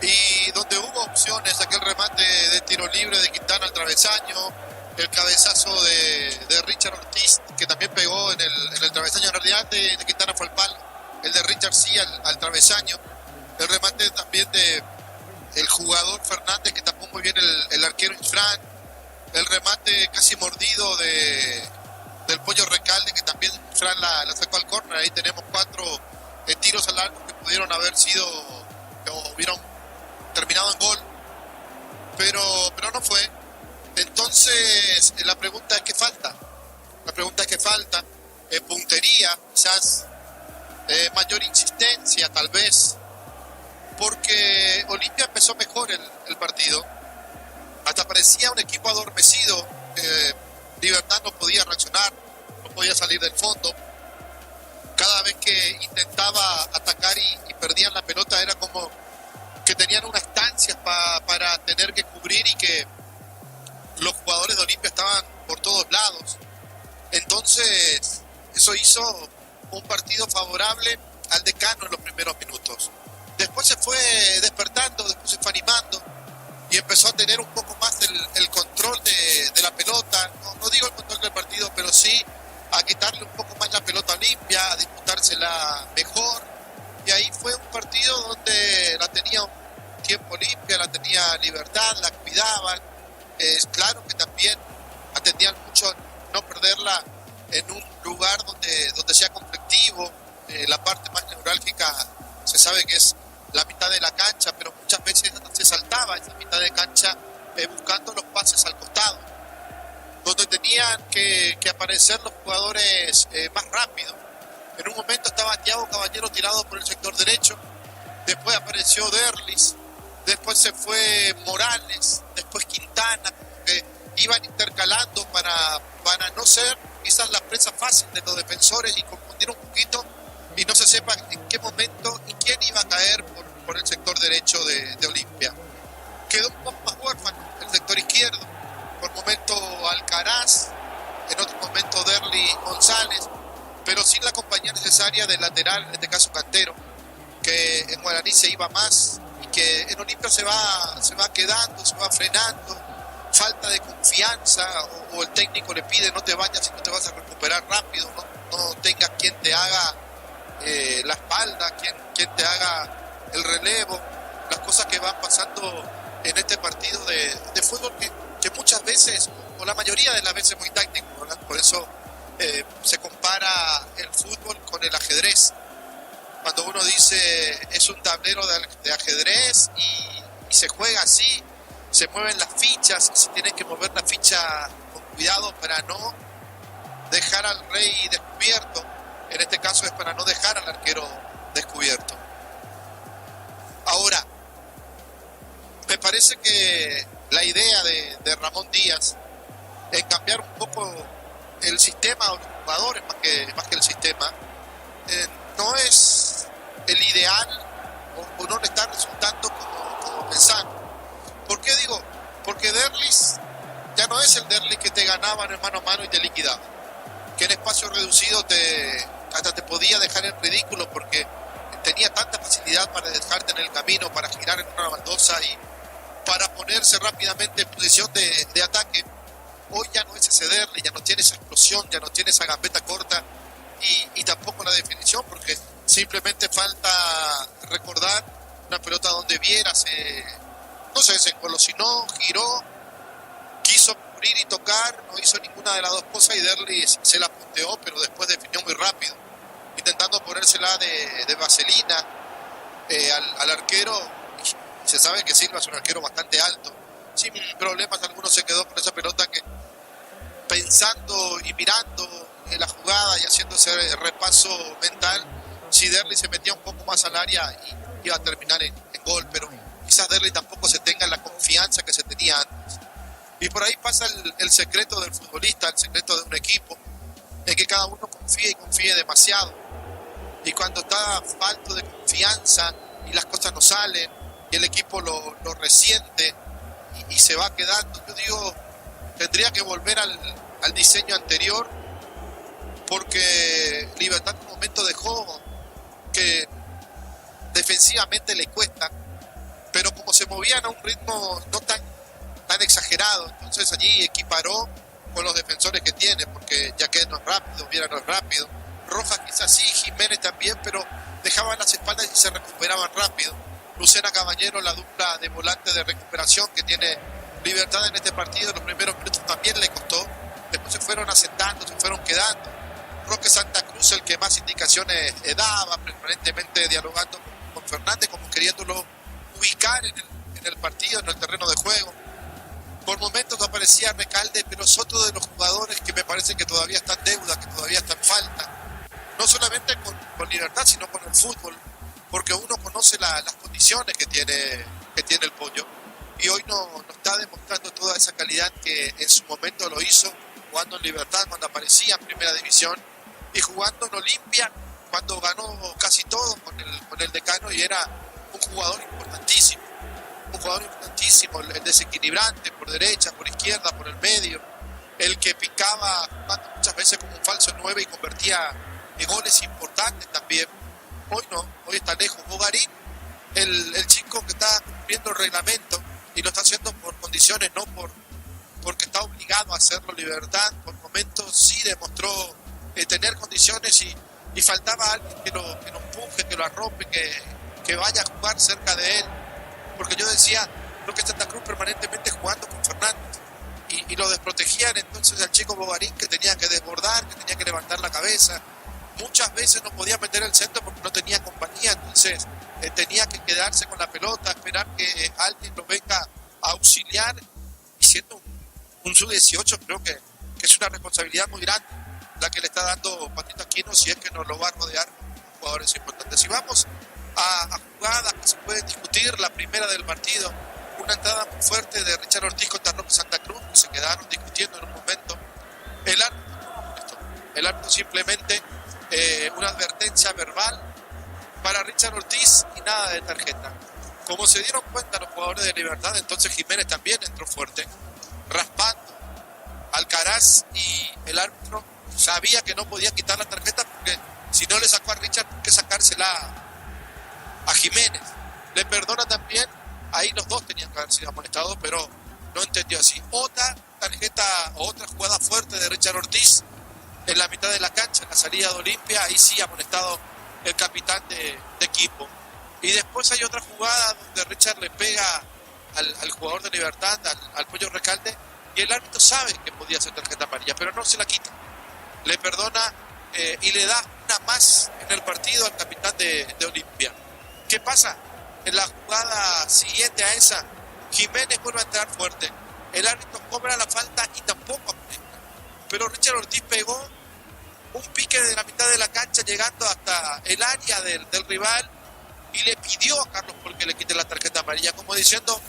Speaker 3: Y donde hubo opciones, aquel remate de tiro libre de Quintana al travesaño, el cabezazo de Richard Ortiz, que también pegó en el travesaño, en realidad de Quintana fue al palo, el de Richard sí al travesaño, el remate también de el jugador Fernández, que tapó muy bien el arquero Infran, el remate casi mordido del Pollo Recalde, que también Infran la sacó al córner. Ahí tenemos 4 tiros al arco que pudieron haber sido o hubieron terminado en gol, pero no fue. Entonces la pregunta es ¿qué falta? Puntería, quizás, mayor insistencia tal vez, porque Olimpia empezó mejor el partido, hasta parecía un equipo adormecido. Libertad no podía reaccionar, no podía salir del fondo. Cada vez que intentaba atacar y perdían la pelota era como que tenían unas estancias para tener que cubrir, y que los jugadores de Olimpia estaban por todos lados. Entonces eso hizo un partido favorable al Decano en los primeros minutos. Después se fue despertando, después se fue animando y empezó a tener un poco más el control de la pelota. No digo el control del partido, pero sí a quitarle un poco más la pelota a Olimpia, a disputársela mejor. Y ahí fue un partido donde la tenía un tiempo Olimpia, la tenía Libertad, la cuidaban. Claro que también atendían mucho no perderla en un lugar donde sea conflictivo. La parte más neurálgica se sabe que es la mitad de la cancha, pero muchas veces se saltaba esa mitad de cancha buscando los pases al costado, donde tenían que aparecer los jugadores más rápido. En un momento estaba Thiago Caballero tirado por el sector derecho, después apareció Derlis, después se fue Morales, después Quintana, que iban intercalando para no ser quizás la presa fácil de los defensores y confundir un poquito y no se sepa en qué momento y quién iba a caer por el sector derecho de Olimpia. Quedó un poco más huérfano el sector izquierdo, por momento Alcaraz, en otro momento Derli González, pero sin la compañía necesaria del lateral, en este caso Cantero, que en Guaraní se iba más y que en Olimpia se va quedando, se va frenando, falta de confianza, o el técnico le pide no te vayas si no te vas a recuperar rápido, no tengas quien te haga la espalda, quien te haga el relevo, las cosas que van pasando en este partido de fútbol que muchas veces, o la mayoría de las veces, muy táctico, ¿verdad? Por eso se compara el fútbol con el ajedrez. Cuando uno dice es un tablero de ajedrez y se juega así, se mueven las fichas, se tiene que mover la ficha con cuidado para no dejar al rey descubierto. En este caso es para no dejar al arquero descubierto. Ahora, me parece que la idea de Ramón Díaz en cambiar un poco el sistema o los jugadores más que el sistema no es el ideal, o no le está resultando como pensando. ¿Por qué digo? Porque Derlis ya no es el Derlis que te ganaban en mano a mano y te liquidaba, que en espacio reducido hasta te podía dejar en ridículo, porque tenía tanta facilidad para dejarte en el camino, para girar en una baldosa y para ponerse rápidamente en posición de ataque. Hoy ya no es ese Derli, ya no tiene esa explosión, ya no tiene esa gambeta corta y tampoco la definición, porque simplemente falta recordar una pelota donde Viera se engolosinó, giró, quiso cubrir y tocar, no hizo ninguna de las dos cosas y Derli se la punteó, pero después definió muy rápido, intentando ponérsela de vaselina al arquero. Se sabe que Silva es un arquero bastante alto, sin problemas algunos se quedó con esa pelota que, pensando y mirando la jugada y haciendo ese repaso mental, si Derli se metía un poco más al área iba a terminar en gol, pero quizás Derli tampoco se tenga la confianza que se tenía antes. Y por ahí pasa el secreto del futbolista, el secreto de un equipo, en que cada uno confíe y confíe demasiado. Y cuando está falto de confianza y las cosas no salen y el equipo lo resiente y se va quedando, yo digo, tendría que volver al diseño anterior, porque Libertad en un momento dejó que defensivamente le cuesta, pero como se movían a un ritmo no tan exagerado, entonces allí equiparó con los defensores que tiene, porque Jaquet no es rápido, Viera no es rápido, Rojas quizás sí, Jiménez también, pero dejaban las espaldas y se recuperaban rápido. Lucena Caballero, la dupla de volante de recuperación que tiene Libertad en este partido, en los primeros minutos también le costó, después se fueron asentando, se fueron quedando. Roque Santa Cruz, el que más indicaciones daba, permanentemente dialogando con Fernández, como queriéndolo ubicar en el partido, en el terreno de juego. Por momentos aparecía Recalde, pero es otro de los jugadores que me parece que todavía está en deuda, que todavía está en falta. No solamente con Libertad, sino con el fútbol, porque uno conoce las condiciones que tiene el Pollo, y hoy no está demostrando toda esa calidad que en su momento lo hizo, jugando en Libertad cuando aparecía en Primera División, y jugando en Olimpia cuando ganó casi todo con el Decano, y era un jugador importantísimo, el desequilibrante por derecha, por izquierda, por el medio, el que picaba jugando muchas veces como un falso 9 y convertía en goles importantes también. Hoy no, hoy está lejos. Bogarín, el chico que está cumpliendo el reglamento y lo está haciendo por condiciones, no porque está obligado a hacerlo. Libertad, por momentos sí demostró tener condiciones y faltaba alguien que lo empuje, que lo arrope, que vaya a jugar cerca de él, porque yo decía, creo que Santa Cruz permanentemente jugando con Fernández y lo desprotegían entonces al chico Bogarín, que tenía que desbordar, que tenía que levantar la cabeza. Muchas veces no podía meter el centro porque no tenía compañía, entonces tenía que quedarse con la pelota, esperar que alguien lo venga a auxiliar, y siendo un sub-18 creo que es una responsabilidad muy grande la que le está dando Patito Aquino, si es que nos lo va a rodear con jugadores importantes. Si vamos a jugadas que se pueden discutir, la primera del partido, una entrada muy fuerte de Richard Ortiz contra Roque Santa Cruz, que se quedaron discutiendo en un momento. El árbitro simplemente una advertencia verbal para Richard Ortiz y nada de tarjeta. Como se dieron cuenta los jugadores de Libertad, entonces Jiménez también entró fuerte, raspando Alcaraz, y el árbitro sabía que no podía quitar la tarjeta porque si no le sacó a Richard, hay que sacársela a Jiménez. Le perdona también, ahí los dos tenían que haber sido amonestados, pero no entendió así. Otra tarjeta, otra jugada fuerte de Richard Ortiz en la mitad de la cancha, en la salida de Olimpia, ahí sí amonestado el capitán de equipo. Y después hay otra jugada donde Richard le pega al jugador de Libertad, al Pollo Recalde, y el árbitro sabe que podía ser tarjeta amarilla, pero no se la quita. Le perdona y le da una más en el partido al capitán de Olimpia. ¿Qué pasa? En la jugada siguiente a esa, Jiménez vuelve a entrar fuerte. El árbitro cobra la falta y tampoco amonesta. Pero Richard Ortiz pegó un pique de la mitad de la cancha llegando hasta el área del rival y le pidió a Carlos Paul que le quite la tarjeta amarilla, como diciendo,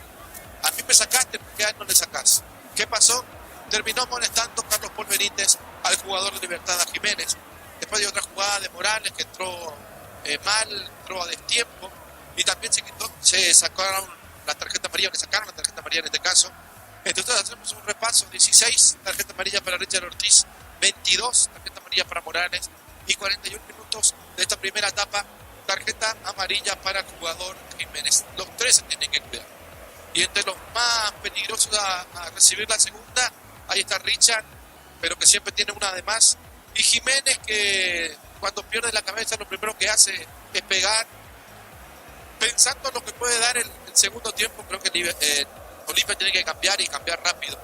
Speaker 3: a mí me sacaste, porque a él no le sacás. ¿Qué pasó? Terminó molestando Carlos Paul Benítez al jugador de Libertad, a Jiménez. Después de otra jugada de Morales que entró mal, entró a destiempo, y también se sacaron la tarjeta amarilla, le sacaron la tarjeta amarilla en este caso. Entonces hacemos un repaso: 16 tarjeta amarilla para Richard Ortiz, 22 tarjeta amarilla para Morales, y 41 minutos de esta primera etapa tarjeta amarilla para el jugador Jiménez. Los tres se tienen que cuidar. Y entre los más peligrosos a recibir la segunda, ahí está Richard, pero que siempre tiene una de más. Y Jiménez, que cuando pierde la cabeza lo primero que hace es pegar. Pensando en lo que puede dar el segundo tiempo, creo que Olimpia tiene que cambiar y cambiar rápido.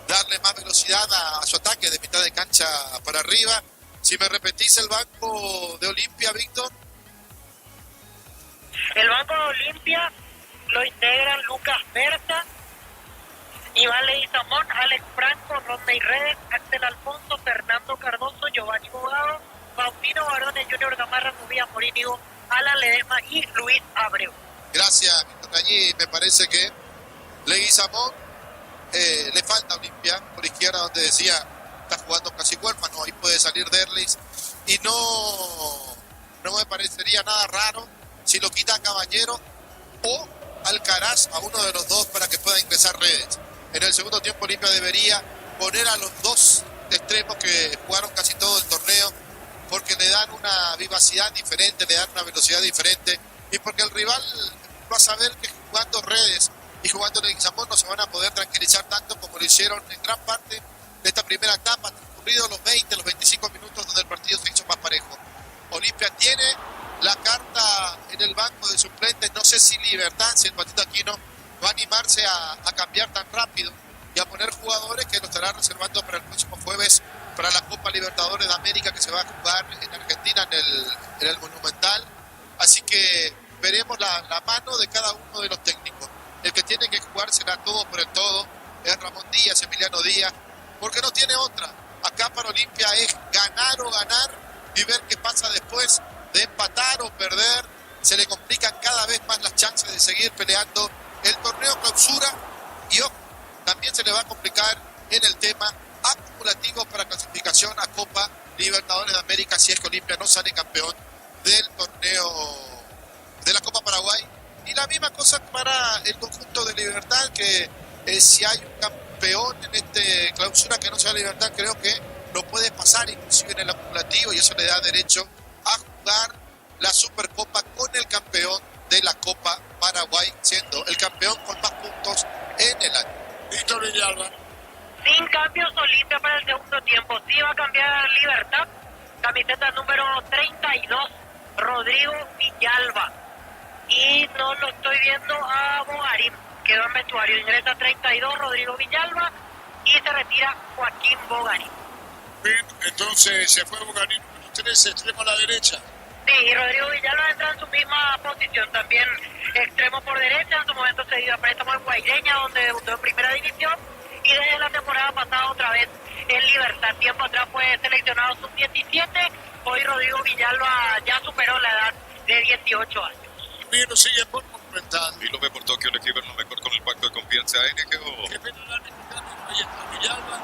Speaker 3: Darle más velocidad a su ataque de mitad de cancha para arriba. Si me repetís el banco de Olimpia, Víctor.
Speaker 4: El banco de Olimpia lo integran Lucas Berta, Iván Leguizamón, Alex Franco, Rodney Redes, Axel Alfonso, Fernando Cardoso, Giovanni Bogado, Paulino Barones, Junior Gamarra, Tobias Morínigo, Alan Ledesma y Luis Abreu.
Speaker 3: Gracias, Víctor. Allí me parece que Leguizamón le falta a Olimpia por izquierda, donde decía está jugando casi huérfano, ahí puede salir Derlis y no me parecería nada raro si lo quita a Caballero o Alcaraz, a uno de los dos, para que pueda ingresar Redes. En el segundo tiempo Olimpia debería poner a los dos extremos que jugaron casi todo el torneo, porque le dan una vivacidad diferente, le dan una velocidad diferente, y porque el rival va a saber que jugando Redes y jugando Leguizamón no se van a poder tranquilizar tanto como lo hicieron en gran parte de esta primera etapa, transcurridos los 20, los 25 minutos donde el partido se hizo más parejo. Olimpia tiene la carta en el banco de suplentes, no sé si Libertad, si el Patito Aquino va a animarse a cambiar tan rápido y a poner jugadores que lo estará reservando para el próximo jueves para la Copa Libertadores de América, que se va a jugar en Argentina en el Monumental. Así que veremos la mano de cada uno de los técnicos. El que tiene que jugársela todo por el todo es Ramón Díaz, Emiliano Díaz, porque no tiene otra. Acá para Olimpia es ganar o ganar y ver qué pasa después de empatar o perder. Se le complican cada vez más las chances de seguir peleando el torneo clausura, y ojo, también se le va a complicar en el tema acumulativo para clasificación a Copa Libertadores de América si es que Olimpia no sale campeón del torneo de la Copa Paraguay. Y la misma cosa para el conjunto de Libertad, que si hay un campeón en este clausura que no sea Libertad, creo que lo puede pasar inclusive en el acumulativo, y eso le da derecho a jugar la Supercopa con el campeón de la Copa Paraguay, siendo el campeón con más puntos en el año.
Speaker 2: Víctor Villalba.
Speaker 4: Sin cambios Olimpia para el segundo tiempo. Sí va a cambiar Libertad. Camiseta número 32, Rodrigo Villalba. Y no lo estoy viendo a Bogarín. Quedó en vestuario. Ingresa 32, Rodrigo Villalba. Y se retira Joaquín Bogarín.
Speaker 2: Bien, entonces se fue Bogarín, 3, extremo a la derecha.
Speaker 4: Sí, y Rodrigo Villalba entra en su misma posición, también extremo por derecha, en su momento cedido a préstamo en Guaireña, donde debutó en primera división, y desde la temporada pasada otra vez en Libertad. Tiempo atrás fue seleccionado sub-17, hoy Rodrigo Villalba ya superó la edad de 18 años.
Speaker 2: Bien, lo sigue por Monumental.
Speaker 1: Y lo ve por Tokio, el equipo lo mejor con el pacto de confianza NGO.
Speaker 2: Que pena el mexicano, ahí está Villalba.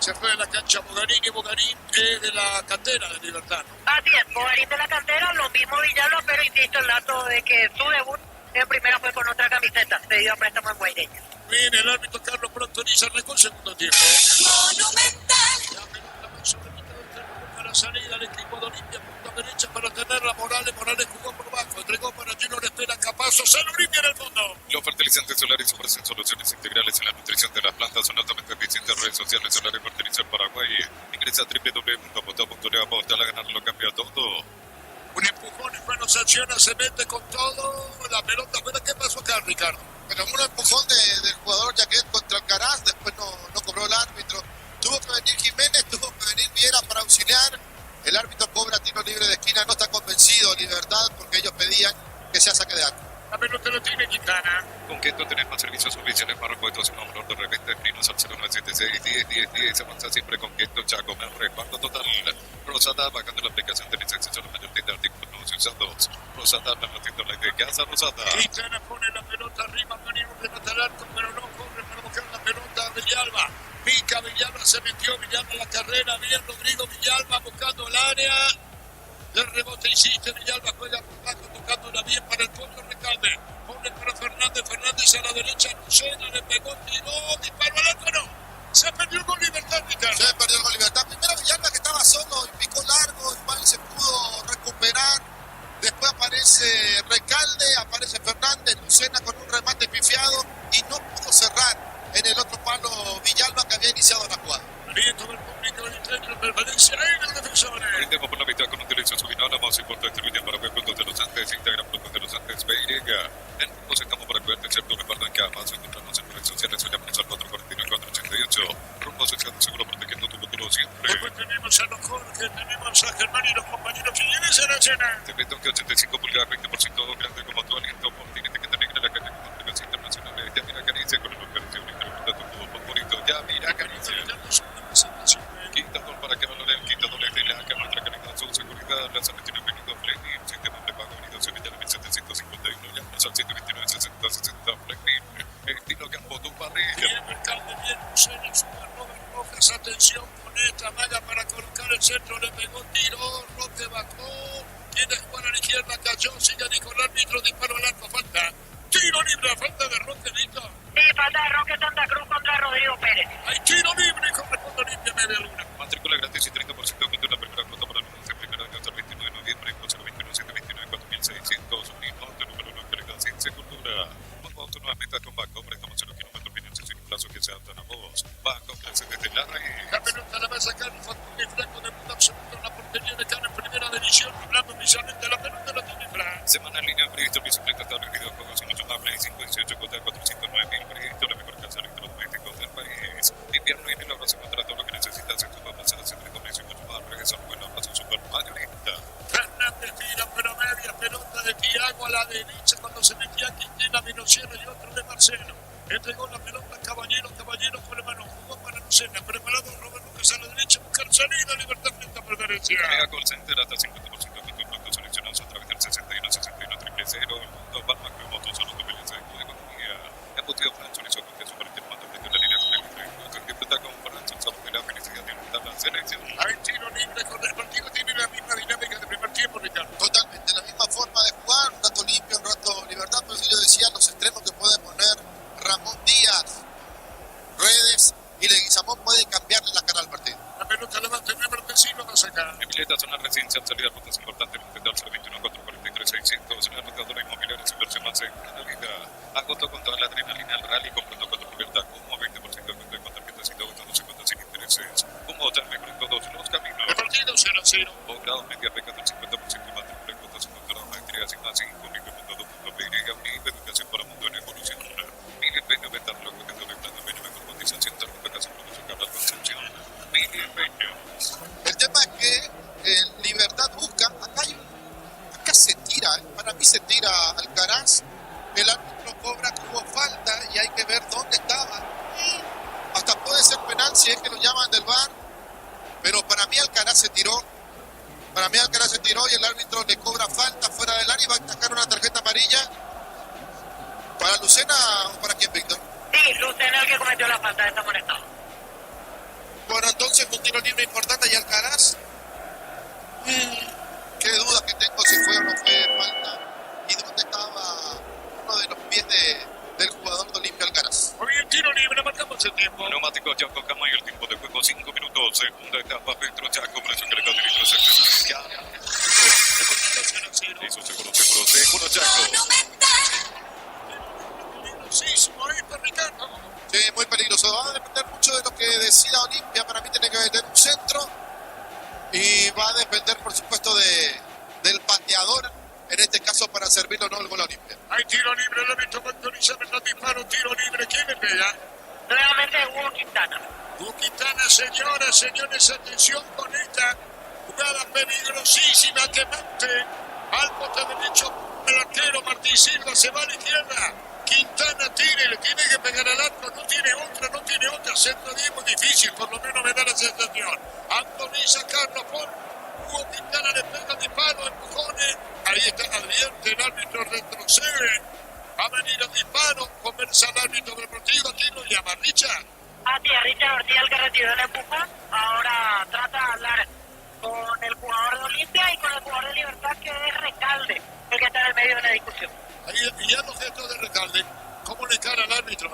Speaker 2: Se fue de la cancha Bogarín, y Bogarín es de la cantera de Libertad.
Speaker 4: Así es, Bogarín de la cantera, lo mismo Villalba, pero insisto el dato de que su debut en primera fue con otra camiseta, cedido a préstamo en Guaireña.
Speaker 2: Bien, el árbitro Carlos Prontoriza arrancó el segundo tiempo.
Speaker 7: Monumental.
Speaker 2: La pelota va sobre mitad del terreno para salida al equipo de Olimpia, punta derecha para tenerla Morales. Morales jugó por bajo, entregó para Junior, espera Capazo, sale Olimpia en el fondo.
Speaker 1: Los fertilizantes solares ofrecen soluciones integrales en la nutrición de las plantas. Son altamente eficientes. Redes sociales Solares Fertilizantes Paraguay. Ingresa a www.apota.neapota a ganar, lo cambia todo.
Speaker 2: Un empujón, después no sanciona, se mete con todo. La pelota, pero ¿qué pasó acá, Ricardo?
Speaker 3: Pero un empujón del jugador Jaquet contra Alcaraz, después no cobró el árbitro. Tuvo que venir Jiménez, tuvo que venir Viera para auxiliar. El árbitro cobra tiro libre de esquina, no está convencido Libertad, porque ellos pedían que sea saque de arco.
Speaker 2: La pelota lo tiene Quintana.
Speaker 1: Con Keto tenés más servicios oficiales para repuestos en honor de repente. Prinos al 0976 10 avanza siempre con Keto Chaco. Más respaldo total. Rosada bajando la aplicación, tenés acceso a la mayor tienda de artículos nuevos y usados. Rosada, la tienda online de casa Rosada.
Speaker 2: Quintana pone la pelota arriba, venir un remate al arco, pero no corre para buscar la pelota a Villalba. Pica Villalba, se metió Villalba en la carrera, bien Rodrigo Villalba buscando el área. El rebote insiste, Villalba juega por bajo, tocándola bien para el Pollo Recalde. Pone para Fernández, Fernández a la derecha, Lucena, le pegó, tiró, disparó al arco, no. Se perdió con Libertad, Ricardo.
Speaker 3: Se perdió con Libertad. Primero Villalba, que estaba solo y picó largo, igual se pudo recuperar después aparece Recalde, aparece Fernández, Lucena con un remate pifiado y no pudo cerrar en el otro palo Villalba que había iniciado la jugada.
Speaker 2: Aliento del público del centro, permanencia ahí los defensores.
Speaker 1: Brindemos por la mitad con un derecho subinado, la más importante William para Puntos de los Andes, Instagram Puntos de los Andes, BY. En Puntos estamos para cuidarte, ¿cierto? Recuerda que además encontrarnos en redes sociales, soy la al 449-488. Rumbo asociado seguro protegiendo tu futuro siempre.
Speaker 2: Después tenemos a los Jorge, tenemos a Germán y los compañeros que vienen a la cena.
Speaker 1: Te meto que 85 pulgadas, 20% grande como tu aliento, por ti, etiqueta negra, la calle con frecuencia internacional. Ya mira caricia con el operación incremental tu juego favorito. Ya mira caricia. Quintador para que valore el quintador de la que nuestra calidad, su seguridad, lanzamiento venido Fleming, sistema de pago venido Sevilla 1751, llamas al 129 60 60 Fleming, estilo campo tu barriga.
Speaker 2: Bien, Mercalde, bien, Lucena, Super Robert Rojas, atención con esta malla para colocar el centro, le pegó, tiró, Roque bajó, quiere jugar a la izquierda, cayó, sigue Nicolás, árbitro, disparo al arco, falta. Tiro libre a falta de Roque, Víctor.
Speaker 4: Sí, falta de Roque Santa Cruz contra Rodrigo Pérez.
Speaker 2: Hay tiro libre y corresponde Olimpia Media Luna.
Speaker 1: Matrícula gratis y 30% contra la primera cuota para los de primer año hasta el 29 de noviembre, con 021 729 4600, Uninote, número 1 calidad sin cultura. Pongo autónomamente con Banco, prestamos 0 kilómetros financieros sin plazo que se adaptan a vos. Banco, clase desde la raíz.
Speaker 2: La pelota la va a sacar Facundo y Franco de punta absoluta en la portería de Cana en primera división, hablando oficialmente la pelota la tiene Franco.
Speaker 1: Semana en línea, previsto, bicicleta, tablet, videojuegos y mucho más. Play 5, 18, cuota de 409.000, previsto, la mejor casa de electrodomésticos del país. Invierno y enero vas a encontrar todo lo que necesitas en tu papasada, centro de comercio y mucho más. Regresa al bueno, vas a un super mayorista.
Speaker 2: Fernández tira, pero media pelota de Tiago a la derecha cuando se metía Quintana, vino Cielo y otro de Marcelo. Entregó la pelota a Caballero, Caballero con la mano, jugó para Lucena, preparado Robert Lucas a la derecha, buscar salida, Libertad frente a preferencia.
Speaker 1: Mega Call Center hasta 50% de tus productos seleccionados a través del 61 61 000. El mundo Palma Cruz Motos, solo tu belleza de tu economía. Embutido Fran Chorizo con queso para el mando de la línea con que está con Fran, sabor de la felicidad de la selección.
Speaker 2: Hay tiro libre con el partido, tiene la misma dinámica de primer tiempo, Ricardo.
Speaker 3: Totalmente, la misma forma de jugar, un rato limpio, un rato libertad, pero si yo decía los extremos que puede poner Ramón Díaz, Redes y Leguizamón puede cambiarle la cara al partido.
Speaker 2: La pelota la va a tener Martensino, va a sacar.
Speaker 1: Emileta, zona residencial, salida de rutas importantes, intentar 021 443 600, en la rotadora inmobiliaria, inversión más segura en la vida. Agotó con toda la adrenalina al rally, comprando con tu libertad, como 20% de cuenta con tarjetas y todo, no se cuenta sin intereses. Como tal, mejor en todos los caminos.
Speaker 2: El partido 0-0.
Speaker 1: O grado media beca del 50% y matrícula en cuotas encontradas maestrías y más 5, unico.edu.py, Unip, educación para mundo en evolución. Mili Peño, venta lo que te doy plano, Peño, mejor cotización, tarjeta casi producción, Carlos Concepción. Mili Peño.
Speaker 3: El tema es que Libertad busca, acá se tira, para mí se tira Alcaraz, el árbitro cobra que hubo falta y hay que ver dónde estaba. Hasta puede ser penal si es que lo llaman del VAR, pero para mí Alcaraz se tiró y el árbitro le cobra falta fuera del área y va a sacar una tarjeta amarilla. ¿Para Lucena o para quién, Víctor?
Speaker 4: Sí, Lucena el que cometió la falta, está molestado.
Speaker 3: Bueno, entonces un tiro libre importante y Alcaraz. Qué duda que tengo si fue o no fue falta. ¿Y dónde estaba uno de los pies del jugador de Olimpia, Alcaraz?
Speaker 2: Muy bien, tiro libre, marcamos el tiempo.
Speaker 1: Neumáticos Chaco Camayo, el tiempo de juego 5 minutos. Segunda etapa, Petro Chaco, presión cargada de litros. Eso, seguro Chaco.
Speaker 2: Peligrosísimo ahí para Ricardo.
Speaker 3: Sí, muy peligroso. Va a depender mucho de lo que decida Olimpia. Para mí tiene que meter un centro. Y va a depender, por supuesto, del pateador. En este caso, para servirlo o no el gol a Olimpia.
Speaker 2: Hay tiro libre, el árbitro va a autorizar el disparo, tiro libre. ¿Quién le pega?
Speaker 4: Nuevamente Hugo Quintana.
Speaker 2: Hugo Quintana, señoras, señores, atención con esta jugada peligrosísima que mate al poste derecho el arquero Martín Silva, se va a la izquierda. Quintana tira y le tiene que pegar al arco, no tiene otra, centro 10 muy difícil, por lo menos me da la sensación. Antoniza Carlos por Hugo Quintana, le pega disparo, empujones, ahí está, advierte el árbitro, retrocede, va a venir el disparo, conversa el árbitro del partido, ¿quién lo llama? Richard.
Speaker 4: Así es, Richard Ortiz el que recibió el empujón, ahora trata de hablar con el jugador de Olimpia y con el jugador de Libertad que es Recalde, el que está en el medio de la discusión.
Speaker 2: Ahí ya los gestos de Recalde, ¿cómo le encara al árbitro?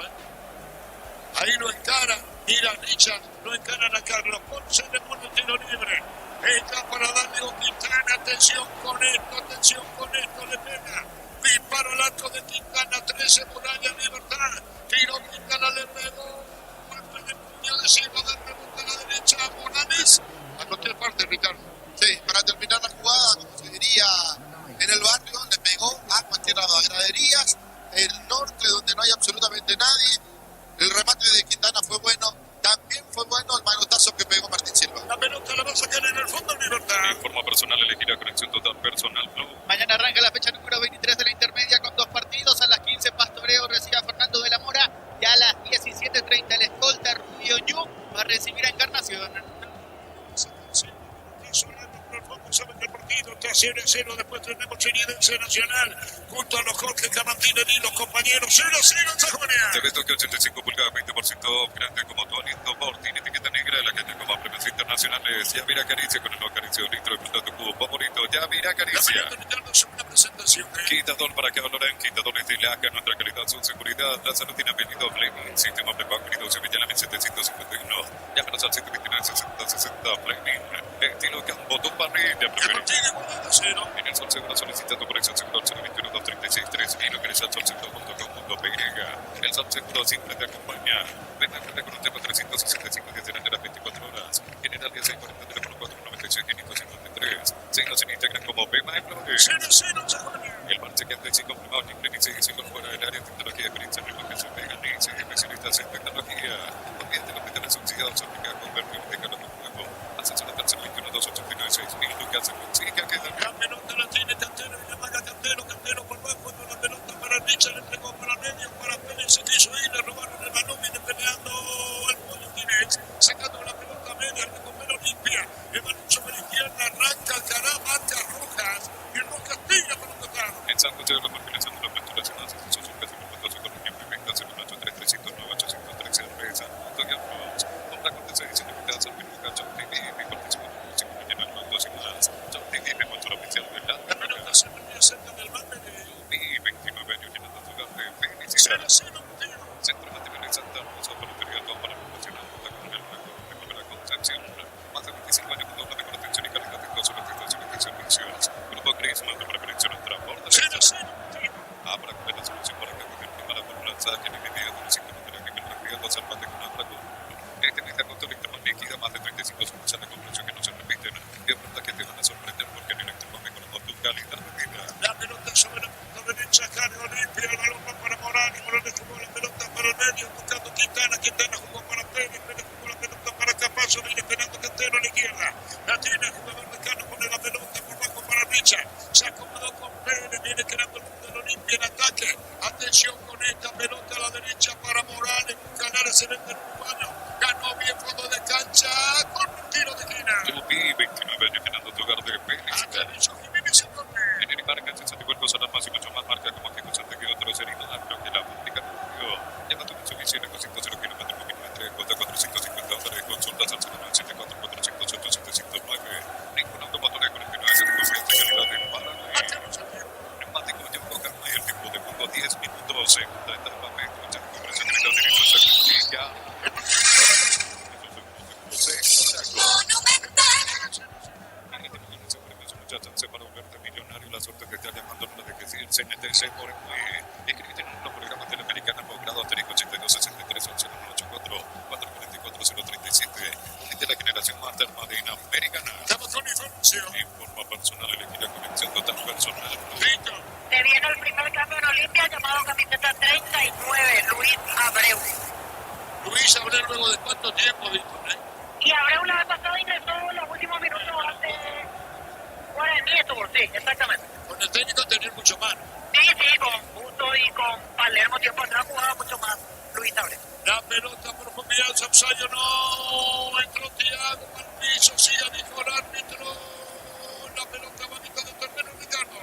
Speaker 2: Ahí lo encara, mira Richard, lo encaran a Carlos Ponce, le pone el tiro libre. Está para Daniel Quintana. Atención con esto, le pega. Disparo al arco de Quintana, 13 Muralla Libertad. Tiro Quintana, le pegó. Golpe de puño de Silva, del rebote a la derecha a Morales. A cualquier parte, Ricardo.
Speaker 3: Sí, para terminar la jugada, como se diría en el barrio, le pegó a cualquier lado, a graderías, el norte donde no hay absolutamente nadie. El remate de Quintana fue bueno, también fue bueno el manotazo que pegó Martín Silva.
Speaker 2: La pelota la va a sacar en el fondo Libertad.
Speaker 1: En forma personal elegir conexión total personal Blue.
Speaker 5: Mañana arranca la fecha número 23 de la intermedia con 2 partidos. A las 15 Pastoreo recibe a Fernando de la Mora y a las 17:30 el escolta Rubio Ñu va a recibir a Encarnación.
Speaker 2: Saben del partido, está 0-0, después tenemos Chiridense Nacional, junto a los Jorge Camantinelli, los compañeros, 0-0 en Sajonia.
Speaker 1: Te ves que 85 pulgadas, 20% grande como tu aliento Portin, etiqueta negra de la calle como premios internacionales. Ya mira Caricia con el nuevo Caricia, un litro de fruta tu cubo favorito. Ya mira Caricia.
Speaker 2: Es una presentación.
Speaker 1: Quitador para que valoren, quitadores de laca, nuestra calidad, su seguridad, la salud y bienvenido Fleming, sistema prepago, querido, se Villa 1751. Llámanos al 129-60-60 Fleming, estilo campo, tu parrilla preferida. En el Sol Seguro solicita tu conexión seguro al 021-236-3000 o querés al solseguro.com.py. El Sol Seguro siempre te acompaña. Ven a con un tema 365 días de las 24 horas. General 1640, teléfono 496-553. Signos en Instagram como PMAFlores. El marcha que antes y confirmado en inglés y se incorpora el área de tecnología de experiencia remota que se pegan y se especialistas en tecnología. Olvídate los metales subsidiados aplicados con perfil de calor nuevo. Asesor hasta el 21-289-6000. Lucas se consigue que
Speaker 2: La pelota la tiene Cantero y la maga Cantero por bajo, cuando la pelota para Richard, le entregó para medio, para Pérez, se quiso ir, le robaron el balón, viene peleando el Pollo Tinech, sacando la pelota media, recupera limpia, el balón sobre la izquierda, arranca Alcará, marca Rojas, y Rojas tira para un tocado.
Speaker 1: en San José de la Martínez de la Apertura Nacional se hizo su casa por votación con un tiempo y venta 083-309-813 Reza, Antonio Cruz, compra con desedición de mitad, San Pedro Cacho, TV, mi participación en el músico mañana en los 2 y más, John TV, mi motor oficial de la
Speaker 2: La pelota se perdió cerca del mate de
Speaker 1: y 29 años llenando tu hogar de felicidad.
Speaker 2: 0-0, tío.
Speaker 1: Centro Material Santa Rosa, peluquería todo para profesional, con el blanco, de primera concepción. Más de 25 años con doble de protección y calidad en todas sus prestaciones y servicios. Grupo Crisma de preferencia en transporte.
Speaker 2: 0-0, tío.
Speaker 1: Abra con la solución para que cualquier para por lanzar que ni medida de los signos que el resfriado se armate con Abra con. Este mes de agosto más líquida, más de 35 sucursales de comercio que no se repiten. Y ofertas que te van a sorprender porque en Electromame con tu calidad de vida.
Speaker 2: La pelota sobre la punta derecha, carga Olimpia, el balón va para Morales, Morales jugó la pelota para el medio, buscando Quintana, Quintana jugó para Pérez, Pérez jugó la pelota para Capazo, viene esperando Cantero a la izquierda, la tiene el jugador de Cano, pone la pelota por bajo para Richard, se acomodó con Pérez, viene creando el mundo del Olimpia en ataque, atención con esta pelota a la derecha para Morales, Canales se vende el urbano, ganó bien fondo de cancha, con un tiro de esquina.
Speaker 1: Tupi, 29 años llenando tu hogar de felicidad.
Speaker 2: Atención Jiménez en corte.
Speaker 1: En el marca, se te cuerpo son más y mucho más marca como que cosas que otros heridos, creo que la fábrica no. Llama tu Mitsubishi en el 200 kilómetros por kilometro, cuota 450 dólares, consultas al 0974-400-8709. Ningún automotor con el que no haya confianza y calidad de para neumático Yamaha Karma y el tiempo de juego 10 minutos, segunda etapa, escucha, conversación de los derechos de justicia. Se para volverte millonario, la suerte que te haya mandado la de que decir CNTC por escribiste en un programa teleamericano grado asterisco 8263 1184 444 037 unite la generación más termadina americana.
Speaker 2: Estamos con información.
Speaker 1: En forma personal, elegir la conexión total personal.
Speaker 2: Listo.
Speaker 4: Se viene el primer cambio en Olimpia llamado camiseta 39, Luis Abreu.
Speaker 2: Luis Abreu luego de cuánto tiempo, Víctor,
Speaker 4: Y Abreu la vez pasada ingresó en los últimos minutos hace 40 minutos, sí, exactamente.
Speaker 2: Con el técnico tenía mucho más.
Speaker 4: Sí, con Busto y con Palermo tiempo atrás jugaba mucho más Luis Abreu.
Speaker 2: La pelota profundidad, Sapsayo no entró Thiago al piso, sigue a dijo el árbitro. La pelota va a mitad de terreno, Ricardo.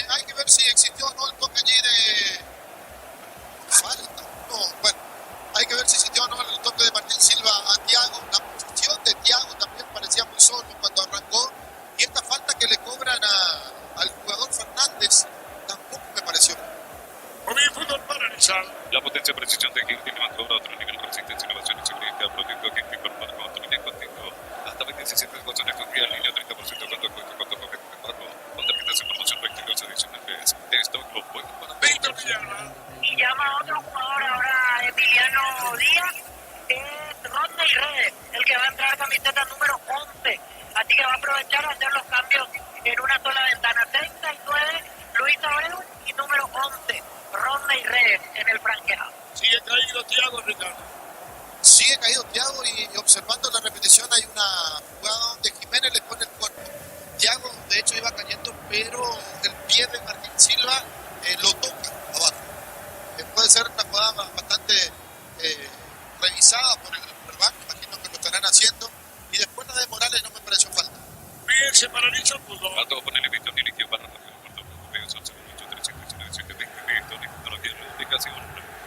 Speaker 3: Hay que ver si existió o no el toque allí de falta. No, bueno, hay que ver si existió o no el toque de Martín Silva a Thiago. La posición de Thiago también parecía muy solo cuando arrancó. Y esta falta que le cobran al jugador Fernández tampoco me pareció.
Speaker 2: Muy bien, fútbol para analizar.
Speaker 1: La potencia y precisión de Gil tiene más a otro nivel, resistencia, innovación y seguridad, producto que incorpora con otro nivel contigo. También 17 gotas de copia en línea, 30% cuánto paquete de pago. Con tarjetas de promoción 22 adicionales. Esto lo pueden para
Speaker 2: Víctor Villalba.
Speaker 4: Y llama a otro jugador ahora, Emiliano Díaz, es Rodney Redes, el que va a entrar camiseta número 11. Así que va a aprovechar a hacer los cambios en una sola ventana. 39, Luis Abreu, y número 11, Rodney Redes en el franqueado.
Speaker 2: Sigue caído Thiago, Ricardo.
Speaker 3: Sigue caído Thiago y observando la repetición hay una jugada donde Jiménez le pone el cuerpo. Thiago de hecho iba cayendo, pero el pie de Martín Silva lo toca abajo. Puede ser una jugada bastante revisada por el banco, imagino que lo estarán haciendo. Y después la de Morales no me pareció falta.
Speaker 2: Bien, se paraliza el fútbol.
Speaker 1: Alto con el evento ni liquio para rápido por todo el medio son 319 20 de tecnología de indicación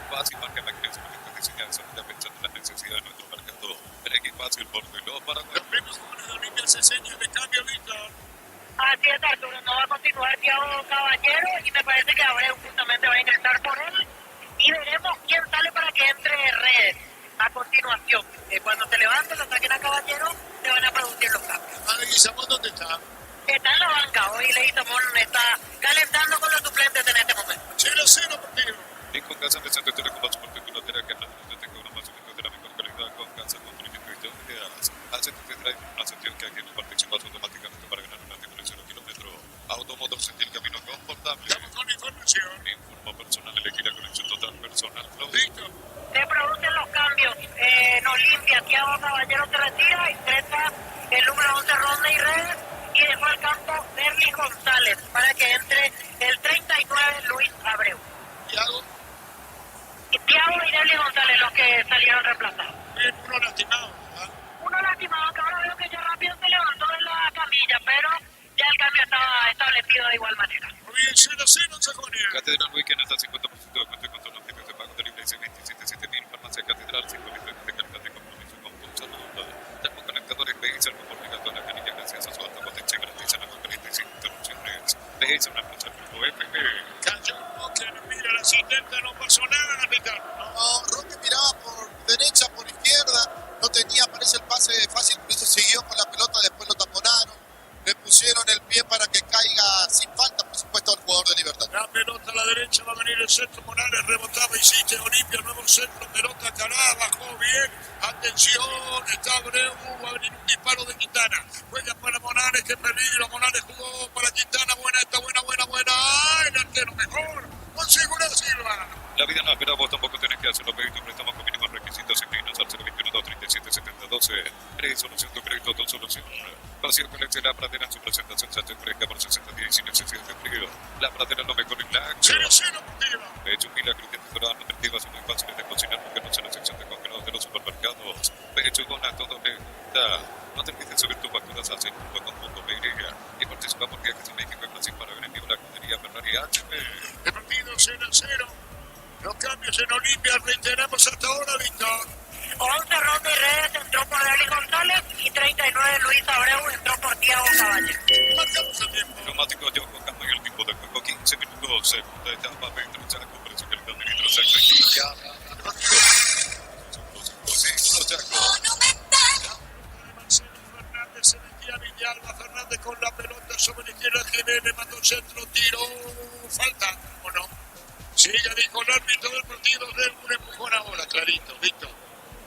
Speaker 1: fácil marca la creación de esta diseñación ya pensando en la necesidad de nuestro mercado el equipo fácil por reloj para
Speaker 2: Los mismos jóvenes de Olimpia se señan de cambio, Víctor.
Speaker 4: Así es, Arturo, no va a continuar Thiago Caballero y me parece que Abreu justamente va a ingresar por él y veremos quién sale para que entre Redes a continuación. Cuando se levante, lo saquen a Caballero, se van a producir los cambios.
Speaker 2: Vale, Guizamón, ¿dónde está?
Speaker 4: Está en la banca, hoy Leguizamón está calentando con los suplentes en este momento.
Speaker 2: 0-0 partido.
Speaker 1: y con casa de Centro Telecombats por tecnología que no tengo una más de la mejor calidad con casa con proyecto de hace que trae una sentido que aquí no participas automáticamente para ganar una tecnología de kilómetro automotor sentir camino confortable.
Speaker 2: Estamos con información.
Speaker 1: Informo personal elegir la conexión total personal.
Speaker 2: Víctor.
Speaker 4: Se producen los cambios en Olimpia. Thiago Caballero se retira, ingresa el número 11 Rodney Redes y dejó al campo Berly González para que entre el 39 Luis Abreu.
Speaker 2: Thiago.
Speaker 4: Y Thiago y Berly González los que salieron reemplazados.
Speaker 2: Bien, uno lastimado. ¿Ah?
Speaker 4: Uno lastimado que ahora veo que ya rápido se levantó de la camilla, pero ya el cambio estaba establecido de igual manera.
Speaker 2: Muy bien, 0-0 en Sajonia.
Speaker 1: Catedral Weekend hasta 50% de cuento con todos los tipos de pago de libre 27.000 farmacia Catedral 5 litros de calidad de compromiso con tu salud. Termoconectadores PIS el mejor ligado a la canilla gracias a su alta potencia garantiza la corriente sin interrupciones. PIS una empresa del grupo FP.
Speaker 2: Cayó Roque, mira el asistente, no pasó nada, Ricardo.
Speaker 3: No, Roque miraba por derecha, por izquierda, no tenía, parece el pase fácil, por eso siguió con la pelota, después lo taponaron, le pusieron el pie para que caiga sin falta, por supuesto, al jugador de Libertad.
Speaker 2: La pelota a la derecha, va a venir el centro, Morales rebotaba, hiciste Olimpia, nuevo centro, pelota Cará, bajó bien, atención, está Abreu, va a venir un disparo de Quintana, juega para Morales, qué peligro, Morales jugó para Quintana, buena, ¡ay, el arquero mejor! ¡Consegura Silva!
Speaker 1: La vida no espera, vos tampoco tenés que hacerlo, pedir tu préstamo con mínimos requisitos y al 021-237-7012. Crédito Solución, tu crédito, tu solución. Pasión con la Pradera en su presentación, se ofrezca por 60 días y sin necesidad de frío. La Pradera lo mejor en la
Speaker 2: 0-0 partido.
Speaker 1: De hecho, un milagro que temporadas nutritivas son muy fáciles de cocinar porque no son la sección de congelados de los supermercados. De hecho, con a todo le da. No te olvides subir tus facturas a 6.com.py y participa por viajes a México y Brasil para ver en vivo la escudería Ferrari HP.
Speaker 2: El partido 0-0. Los cambios en Olimpia, reiteramos hasta ahora, Víctor.
Speaker 4: 11 Rodney Redes entró por Berly González y 39 Luis Abreu entró por Thiago Caballero.
Speaker 2: Marcamos el tiempo.
Speaker 1: Neumático yo con cambio y el tiempo de juego 15 minutos, segunda etapa, Petro Chaco, precio que le da litros al ya.
Speaker 2: Marcelo Fernández se metía a Villalba, Fernández con la pelota sobre la izquierda, Jiménez mandó centro, tiró, falta, ¿o no? Sigue, dijo el árbitro del partido, de un empujón ahora, clarito, Víctor.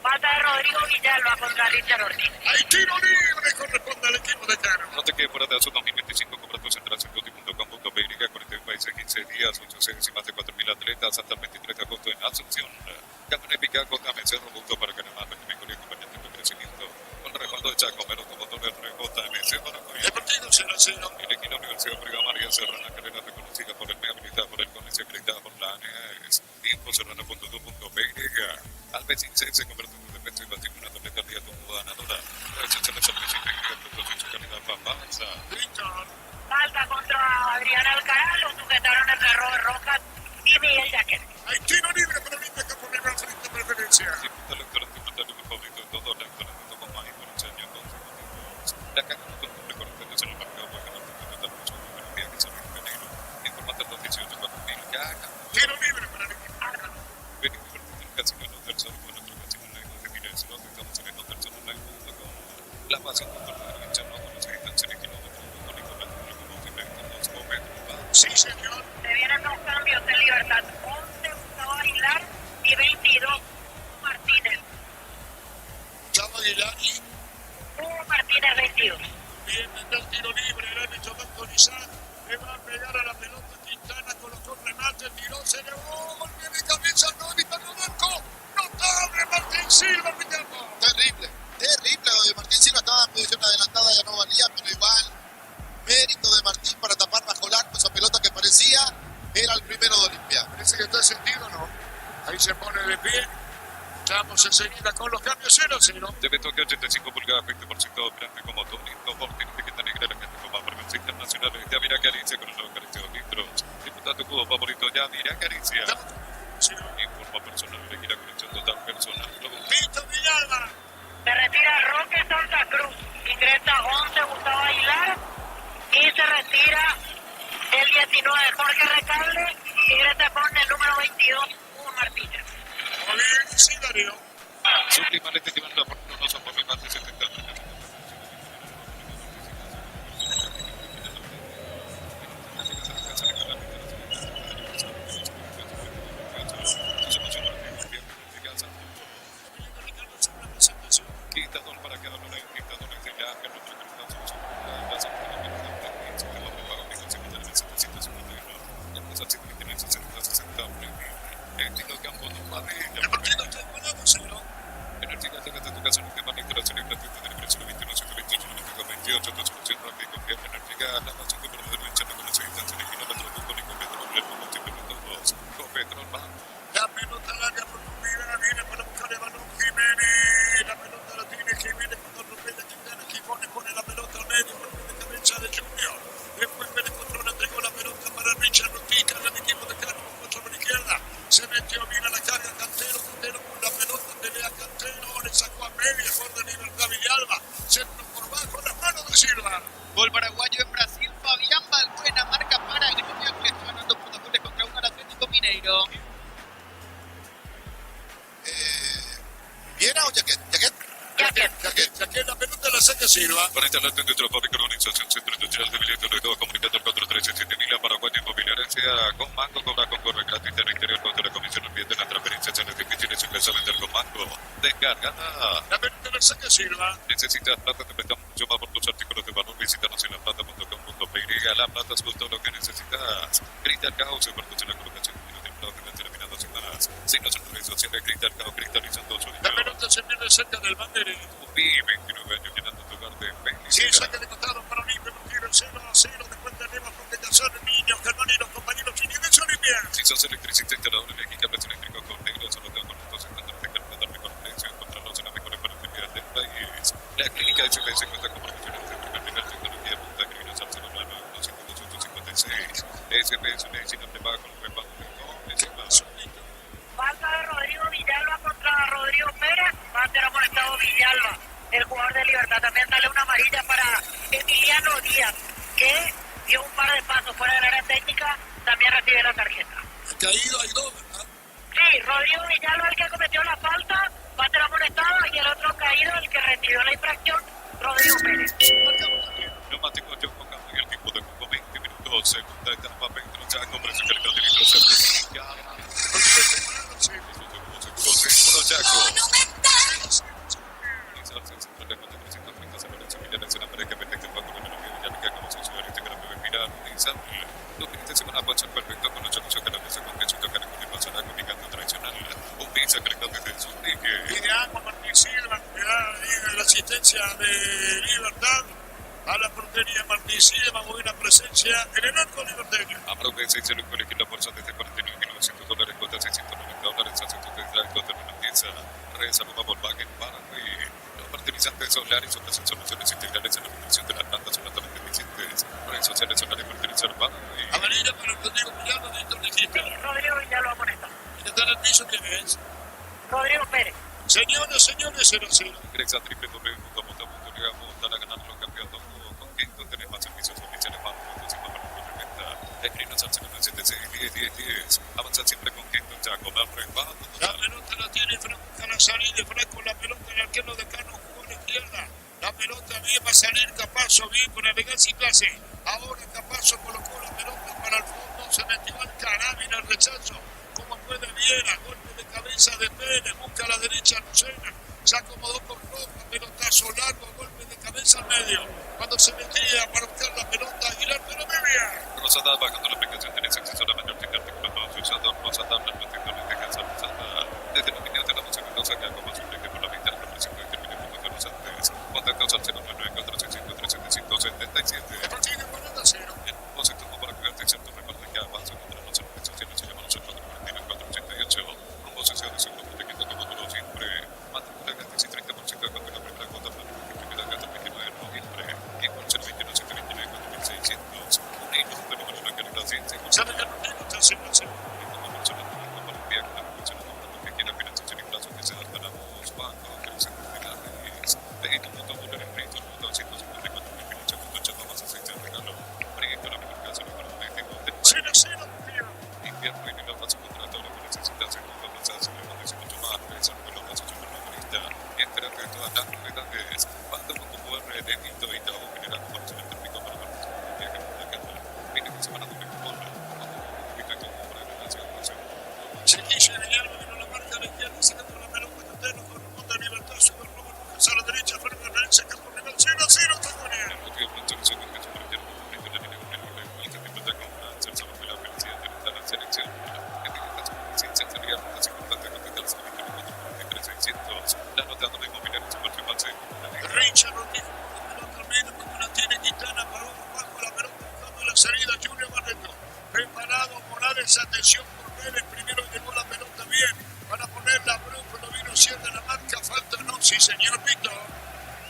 Speaker 4: Falta de Rodrigo Villalba contra Richard Ortiz.
Speaker 2: Hay tiro libre, corresponde al equipo de Cano.
Speaker 1: No te quedes fuera de ASO 2025, compra tus entradas en tuti.com.py, 41 países, 15 días, 8 sedes y más de 4.000 atletas hasta el 23 de agosto en Asunción. Campeón épica con Gamese robusto para ganar más rendimiento y acompañante tu crecimiento. Con el respaldo de Chaco, Mero, como todo el JMC para
Speaker 2: El partido 0-0.
Speaker 1: Elegí la Universidad Briga María Serrana, carrera reconocida por el MEA, habilitada por el CONES y acreditada por la ANES. Infoserrana.2.py. Alpecin se convierte en un defensa y batir una tableta al día como ganadora. Recepciones Alpecin de productos y su calidad famosa.
Speaker 2: Víctor.
Speaker 4: Falta contra Adrián Alcaraz, lo sujetaron entre Robert Rojas y Miguel Jaquet.
Speaker 2: Hay tiro libre para Olimpia, Campo Rival, frente a preferencia.
Speaker 1: Disfruta el electoral favorito de todo el electorado con más por 8 años consecutivos. La caja no tuvo recorridos en el mercado para ganar total mucho de los viajes a Río de Janeiro. Informate al 218-4000 caja.
Speaker 2: Tiro libre para el equipo.
Speaker 1: Ven y divertirte en el casino del Sol con nuestro casino online de Miles. Nos estamos en el hotelsolonline.com. La pasión
Speaker 2: Silva, Villalba.
Speaker 3: Terrible, terrible. Lo de Martín Silva estaba en posición adelantada, ya no valía, pero igual, mérito de Martín para tapar bajo el arco esa pelota que parecía era el primero de Olimpia.
Speaker 2: Parece que está sentido, ¿no? Ahí se pone de pie. Estamos enseguida con los cambios 0-0.
Speaker 1: Debe toque 85 pulgadas, 20% operante como Tony, Porting, etiqueta negra, la gente como premios internacionales. Ya mira Caricia con los nuevos caricios litros. Diputado Cubo favorito, ya mira Caricia. Informa personal, elegir la conexión total personal.
Speaker 2: Vito Villalba.
Speaker 4: Se retira Roque Santa Cruz. Ingresa 11 Gustavo Aguilar. Y se retira el 19 Jorge Recalde. Ingresa con el número 22 Hugo Martínez.
Speaker 2: Muy bien, sí, Darío.
Speaker 1: Sublimares te llevan la fortuna, no son por más de 70 años. Quitador para que hablen quitadores de ya que no
Speaker 2: El partido está igualado, señor.
Speaker 1: Energía de tu casa, no te manipulación y gratuita de precio 21, 128, 98, 200, rápido, confiar en energía, la base de poder de echar con la seguridad, de kilómetros, con Ecopetrol, el combustible de todos, Ecopetrol, va.
Speaker 2: La pelota larga por Rivera, viene para buscar el balón Jiménez. La pelota la tiene Jiménez cuando Rupella Quintana, Quijones pone la pelota al medio, golpe de cabeza de Junior. Después Pérez Control entregó la pelota para Richard Rutica, el equipo de Cano, sobre la izquierda. Se metió bien a la carga Cantero con la pelota, pelea Cantero, le sacó a media, gol de Libertad Villalba. Centro por bajo, las manos de Silva.
Speaker 5: Gol paraguayo en Brasil, Fabián Balbuena marca para Gremio, que está ganando por 2 goles contra 1 al Atlético Mineiro.
Speaker 3: ¿Viera o Jaquet?
Speaker 2: Jaquet, la pelota la saca Silva.
Speaker 1: Para instalar dentro de la fábrica de organización Centro Industrial de Billetes de todo comunicador 437.000 Paraguay Inmobiliaria con Mango cobra con corre gratis en el interior contra la comisión olvide de la transferencia en el difícil se empieza a vender con Mango. Descargada.
Speaker 2: La pelota la saca Silva.
Speaker 1: Necesitas plata, te prestamos mucho más por tus artículos de valor. Visítanos en laplata.com.py. La plata es justo lo que necesitas. Grita el caos, superpuso en la colocación de templado de terminados sin más. Signos en redes sociales, grita el caos, cristalizando su
Speaker 2: La pelota se pierde cerca del banderín.
Speaker 1: Vive 29 años llenando tu hogar de felicidad.
Speaker 2: Sí, saque de costado para Olimpia, lo tira el 0-0, después tenemos protección de niños, Germán y los compañeros chineses de Olimpia.
Speaker 1: Si sos electricista, instalador de cables eléctricos con negros, solo te con estos estándares de calidad al mejor precio, encontrarlos en las mejores conectividad del país. La clínica de CB se cuenta con profesionales de primer nivel, tecnología punta, criminal al celular 258-56. SBS, una medicina prepaga con un respaldo de
Speaker 4: Falta de Rodrigo Villalba contra Rodrigo Pérez. Va a ser amonestado Villalba, el jugador de Libertad. También sale una amarilla para Emiliano Díaz, que dio un par de pasos fuera del área técnica. También recibe la tarjeta.
Speaker 2: Caído hay dos, ¿verdad?
Speaker 4: Sí, Rodrigo Villalba, el que cometió la falta, va a ser amonestado. Y el otro caído, el que recibió la infracción, Rodrigo Pérez.
Speaker 1: Neumático yo con cambio y el tiempo de juego 20 minutos. Segunda etapa, Pedro Chaco, precio cargado de litros certificado. Uno Chaco. Los clientes se van a pasar perfecto con los chocos que la mesa con queso que caracol y pasará con picante tradicional. Un pizza cargado desde el sur
Speaker 2: Y de agua, Martín Silva, que da la asistencia de Libertad a la portería Martín Silva, muy buena presencia en el arco libertario.
Speaker 1: Amaro de 6 el colegio la fuerza desde $49.900 cuota $690 hace tu tendrá contra una pieza. Resalva Volkswagen para los fertilizantes solares son las soluciones integrales en la producción de las plantas son altamente eficientes. Redes sociales son las de fertilizar para
Speaker 2: Amarilla para Rodrigo Villalba dentro del equipo.
Speaker 4: Rodrigo Villalba amonestado.
Speaker 2: ¿Qué está en el piso? ¿Quién es?
Speaker 4: Rodrigo Pérez.
Speaker 2: Señores, 0-0.
Speaker 1: ingresa a www.monta.liga para ganar los campeonatos con Quinto. Tenés más servicios oficiales para nosotros y para la venta. Escrinos al 0976-1010-10. Avanza siempre con Quinto ya con el respaldo.
Speaker 2: La pelota la tiene Franco Calazarí de Franco, la pelota el arquero de Cano jugó a la izquierda. La pelota bien va a salir Capazo, bien con elegancia y clase. Ahora Capazo colocó la pelota para el fondo, se metió al carabina el rechazo. Como puede Viera, golpe de cabeza de Pérez, busca a la derecha Lucena. Se acomodó con Roca, pelotazo largo, golpe de cabeza al medio. Cuando se metía para buscar la pelota, Aguilar, pero muy bien.
Speaker 1: Rosada bajando la aplicación, tenés acceso a la mayor cantidad de artículos usando Rosada, la protección de defensa Rosada. Desde la opinión de la música, acá como siempre que contactos al 099-465-375-77.
Speaker 2: El partido igualado a 0.
Speaker 1: El propósito para cuidarte y cierto recuerda que avanza contra las organizaciones se llama nosotros 449-488. Rumbo sesión de segundo protegiendo como todo siempre. Matrícula gratis y 30% de cuando la primera cuota para la primera hasta el 29 de noviembre. Y por ser 21-729-4600. Un hilo de número de calidad ciencia.
Speaker 2: ¿Sabe que el partido está haciendo 0?
Speaker 1: Como persona que para enviar una persona que quiera financiación y plazos que se adaptaremos bancos, que los entidades de este mundo volver en crédito, 254 mil financiamiento, 80 más aceite de regalo. Proyecto la mejor casa, mejor médico.
Speaker 2: 0-0, tío.
Speaker 1: Invierno y la base contra todo lo que necesitas en cuanto a plazas, y mucho más, pensar con la base supermovilista y enterarte de todas las novedades. Bando con tu QR de Débito y todo general por el térmico para participar en viaje por la casa. Viene que se van a comer con porra.
Speaker 2: Chiquillo y Villalba vino la marca a la izquierda, sacando la pelota Cantero, con remonta a Libertad, sube el robo, a la derecha, frente a la derecha, campo rival, 0-0, está con él.
Speaker 1: El motivo por el que se convirtió en el momento de la línea con el que te importa con la salsa de la felicidad de la selección. En el caso de la ciencia sería la más importante de los que me quedan 4.3600. La nota de inmobiliario se vuelve más
Speaker 2: Richard Rodríguez, la pelota al medio, cuando la tiene Quintana, para bajo la pelota, buscando la salida, Junior Barreto. Preparado Morales, atención por Vélez, primero llegó la pelota bien, van a ponerla a Bruno, lo vino cierra la marca, falta no, sí señor Vito.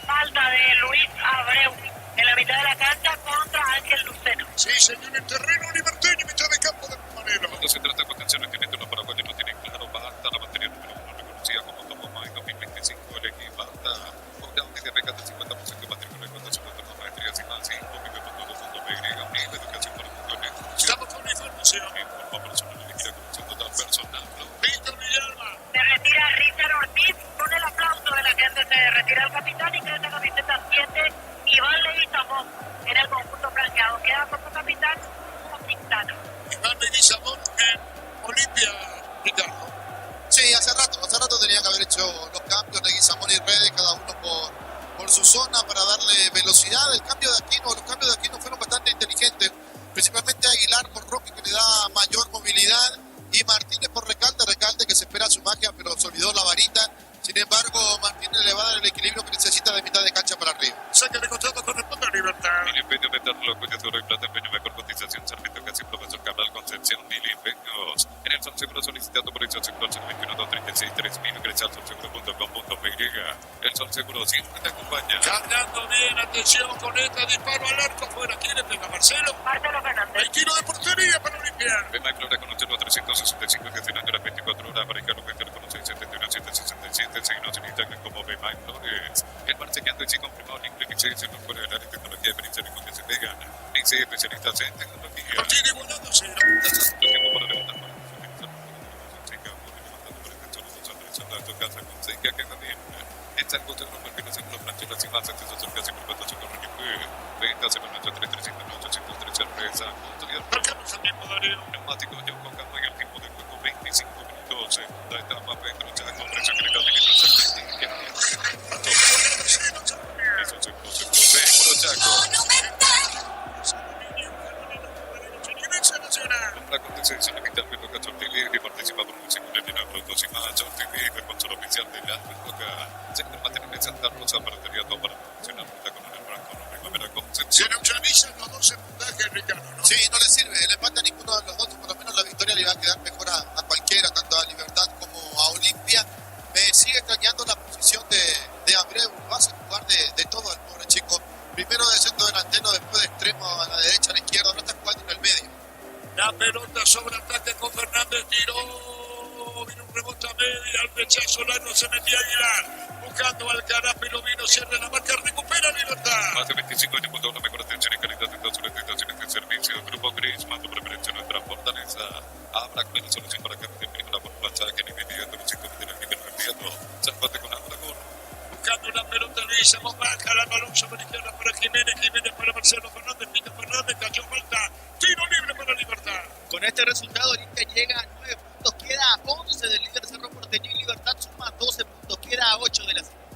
Speaker 4: Falta de Luis Abreu en la mitad de la cancha contra Ángel Luceno.
Speaker 2: Sí señor, en terreno liberteño, mitad de campo de Manero.
Speaker 1: Cuando se trata de contenciones que los paraguayos no tienen claro, basta la batería número 1 reconocida como Topo Mai 2025, el equipo basta, programa de regata 50% de matrícula con 250 maestrías y más 5 minutos de una educación para mujeres.
Speaker 2: Estamos con información.
Speaker 1: Informa personal elegida con total personal.
Speaker 2: Víctor Villalba.
Speaker 4: Se retira Richard Ortiz con el aplauso de la gente. Se retira el capitán y crece camiseta 7 Iván Leguizamón en el conjunto franqueado. Queda como capitán Hugo Quintana.
Speaker 2: Iván Leguizamón en Olimpia, Ricardo.
Speaker 3: Sí, hace rato tenían que haber hecho los cambios de Guizamón y Redes, cada uno por su zona para darle velocidad. Los cambios de Aquino fueron bastante inteligentes, principalmente Aguilar por Roque, que le da mayor movilidad, y Martínez por Recalde que se espera su magia, pero se olvidó la varita. Sin embargo, Martínez le va a dar el equilibrio que necesita de mitad de cancha para arriba.
Speaker 2: Saque de contrato corresponde a Libertad.
Speaker 1: Mil empeños, meterlo, cuello de oro y plata, empeño, mejor cotización, servicio casi profesor Cabral, Concepción, mil empeños. En el Sonseguro solicitado por el Sonseguro 821-236-3000, ingresa al sonseguro.com.py. El Sonseguro siempre te acompaña.
Speaker 2: Cargando bien, atención con esta, disparo al arco afuera. ¿Quién le pega? Marcelo.
Speaker 4: Marcelo Fernández.
Speaker 2: El tiro de portería para Olimpia.
Speaker 1: Ven a Clora con 365 gestionando las 24 horas para que lo cuente con 671-767. Seguimos en Instagram como Bema Flores. El marchequeando y sí confirmado en inglés que se nos puede hablar de tecnología de pericia con que se pegan. En sí, especialistas en tecnología.
Speaker 2: Partido igualado, 0.
Speaker 1: Tiempo para levantar para utilizar a tu casa con seca que también es algo de lo que nos hemos planteado y más antes de hacer casi por cuatro con ventas en nuestro 335-803 sorpresa.
Speaker 2: Marcamos el tiempo, Darío.
Speaker 1: Neumático yo con cambio y el tiempo de juego 25 minutos. La etapa Pedro Chaco, precio que le cambia que no se eso se produce Pedro Chaco. La contención limitada de Boca Chortilí y participa por un segundo en la próxima Chortilí, el sponsor oficial de la Boca. Sector material de Santa Rosa para todo para promocionar ruta con el Franco, no primavera Concepción.
Speaker 2: Se neutralizan los 12 puntajes, Ricardo, ¿no?
Speaker 3: Sí, no le sirve, el empate a ninguno de los dos, por lo menos la victoria le va a quedar mejor a cualquiera, tanto a Libertad como a Olimpia. Me sigue extrañando la posición de Abreu, va a jugar de todo el pobre chico. Primero de centro delantero, después de extremo a la derecha, a la izquierda, no está jugando en el medio.
Speaker 2: La pelota sobre ataque con Fernández, tiró, vino un rebote a media, al rechazo largo se metía Aguilar, buscando al Carapi, lo vino, cierra la marca, recupera Libertad.
Speaker 1: Más de 25 años junto a una mejor atención y calidad en todas sus estaciones de servicio. Grupo Gris, mando preferencia en nuestra fortaleza. Habrá una solución para que te primera por plaza que ni media de los 5 de la nivel inmediato. Zapate con Abracón.
Speaker 2: Buscando la pelota, Luis, baja la balón sobre la izquierda para Jiménez, Jiménez para Marcelo Fernández, Pito Fernández, cayó falta, tiro libre para Libertad.
Speaker 5: Con este resultado, Olimpia llega a 9 puntos, queda a 11 del líder Cerro Porteño y Libertad suma 12 puntos, queda a 8 de la serie.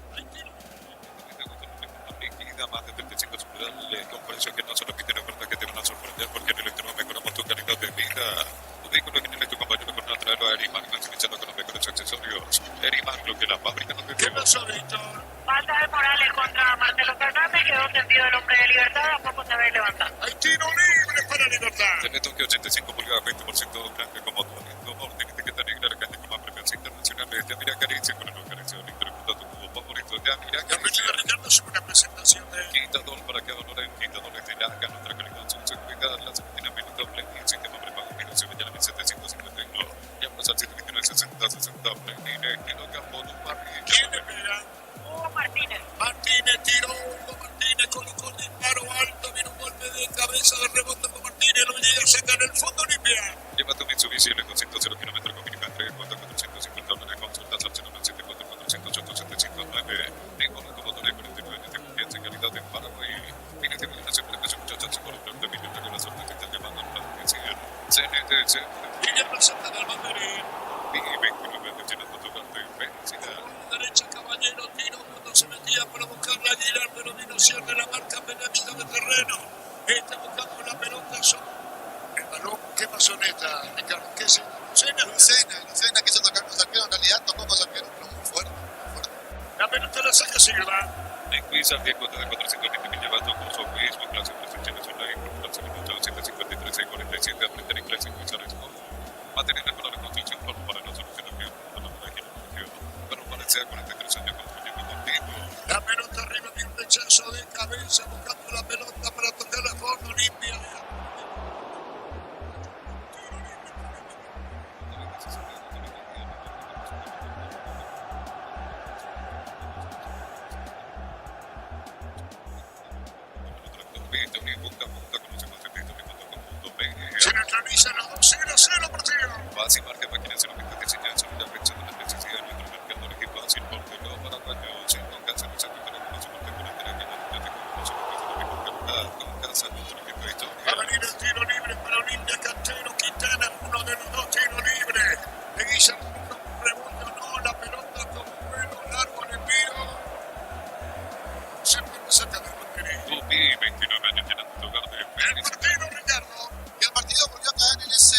Speaker 1: Más de 35 superales, comprensión que no solo piden ofertas que te van a sorprender porque en Electro mejoramos tu calidad de vida. Tu vehículo que tiene tu compañero con traerlo a Erimagno, iniciando con los mejores accesorios. Erimagno, que la fábrica no te lleva.
Speaker 2: puso Víctor.
Speaker 4: Falta de Morales contra Marcelo Fernández, quedó tendido el hombre de Libertad, a poco se ve levantando.
Speaker 2: Hay tiro libre para Libertad.
Speaker 1: Teleton que 85 pulgadas, 20% grande como todo. Orden, etiqueta negra, recante como premios internacionales. Ya mira Caricia con el Caricia, interpretado tu cubo favorito. Ya mira
Speaker 2: La película de Ricardo es una presentación de...
Speaker 1: Quitador para cada honor en quitadores de larga, nuestra calidad, su seguridad, la seguridad minuto, play, sistema prepago, mira, se mañana 1751. Llamas al 729-60-60, play, estilo campo, no marque.
Speaker 2: ¿Quién le pega?
Speaker 4: Hugo Martínez.
Speaker 2: Martínez tiró, Hugo Martínez colocó el disparo alto, vino un golpe de cabeza de rebote con Martínez, lo llega a sacar el fondo limpia.
Speaker 1: Lleva tu Mitsubishi L 200 kilómetros con Minican 3, 450 consultas al 0974-400-759. Tengo la computadora 49 de confianza y calidad en Paraguay. Mira que viene a hacer una casa muchachos por el plan de millones de la suerte que están llamando al plan que siguen. CNTC.
Speaker 2: Viene presenta del banderín.
Speaker 1: Y 29 de llenando tu carta de felicidad.
Speaker 2: Derecha Caballero tiró cuando se metía para buscar la Aguilar, pero vino cierre la marca Penamito de terreno. Está buscando la pelota. El balón, ¿qué pasó en esta, Ricardo? ¿Qué es?
Speaker 3: Lucena quiso tocar con Sarquero, en realidad tocó con Sarquero, pero muy fuerte.
Speaker 2: La pelota la saca Silva.
Speaker 1: En quiz al 10 de 420 mil llevados con su quiz, con clase presentaciones online, con clase minuto 153 y 47, aprender inglés y quiz al expo. Mantener con la reconstrucción para no solucionar bien la máquina de región. Pero parece a 43 años construyendo contigo.
Speaker 2: La pelota arriba de un rechazo de cabeza, buscando la pelota para tocar la fondo limpia. Se neutraliza la 2-0 partido.
Speaker 1: Fácil marca máquina 0.17 sobre la fecha de la necesidad de nuestro mercado equipo fácil porque no para baño sin con casa no se puede con su parte con el que no se con casa nuestro equipo de historia.
Speaker 2: Va a venir el tiro libre para Olimpia Cantero Quintana, uno de los dos tiros libres. De Guillermo pregunta no, la pelota con vuelo largo le envío. Siempre me saca del banderín.
Speaker 1: Tupi, 29 años llenando tu hogar de
Speaker 2: El partido, Ricardo.
Speaker 3: Y el partido volvió a caer en esa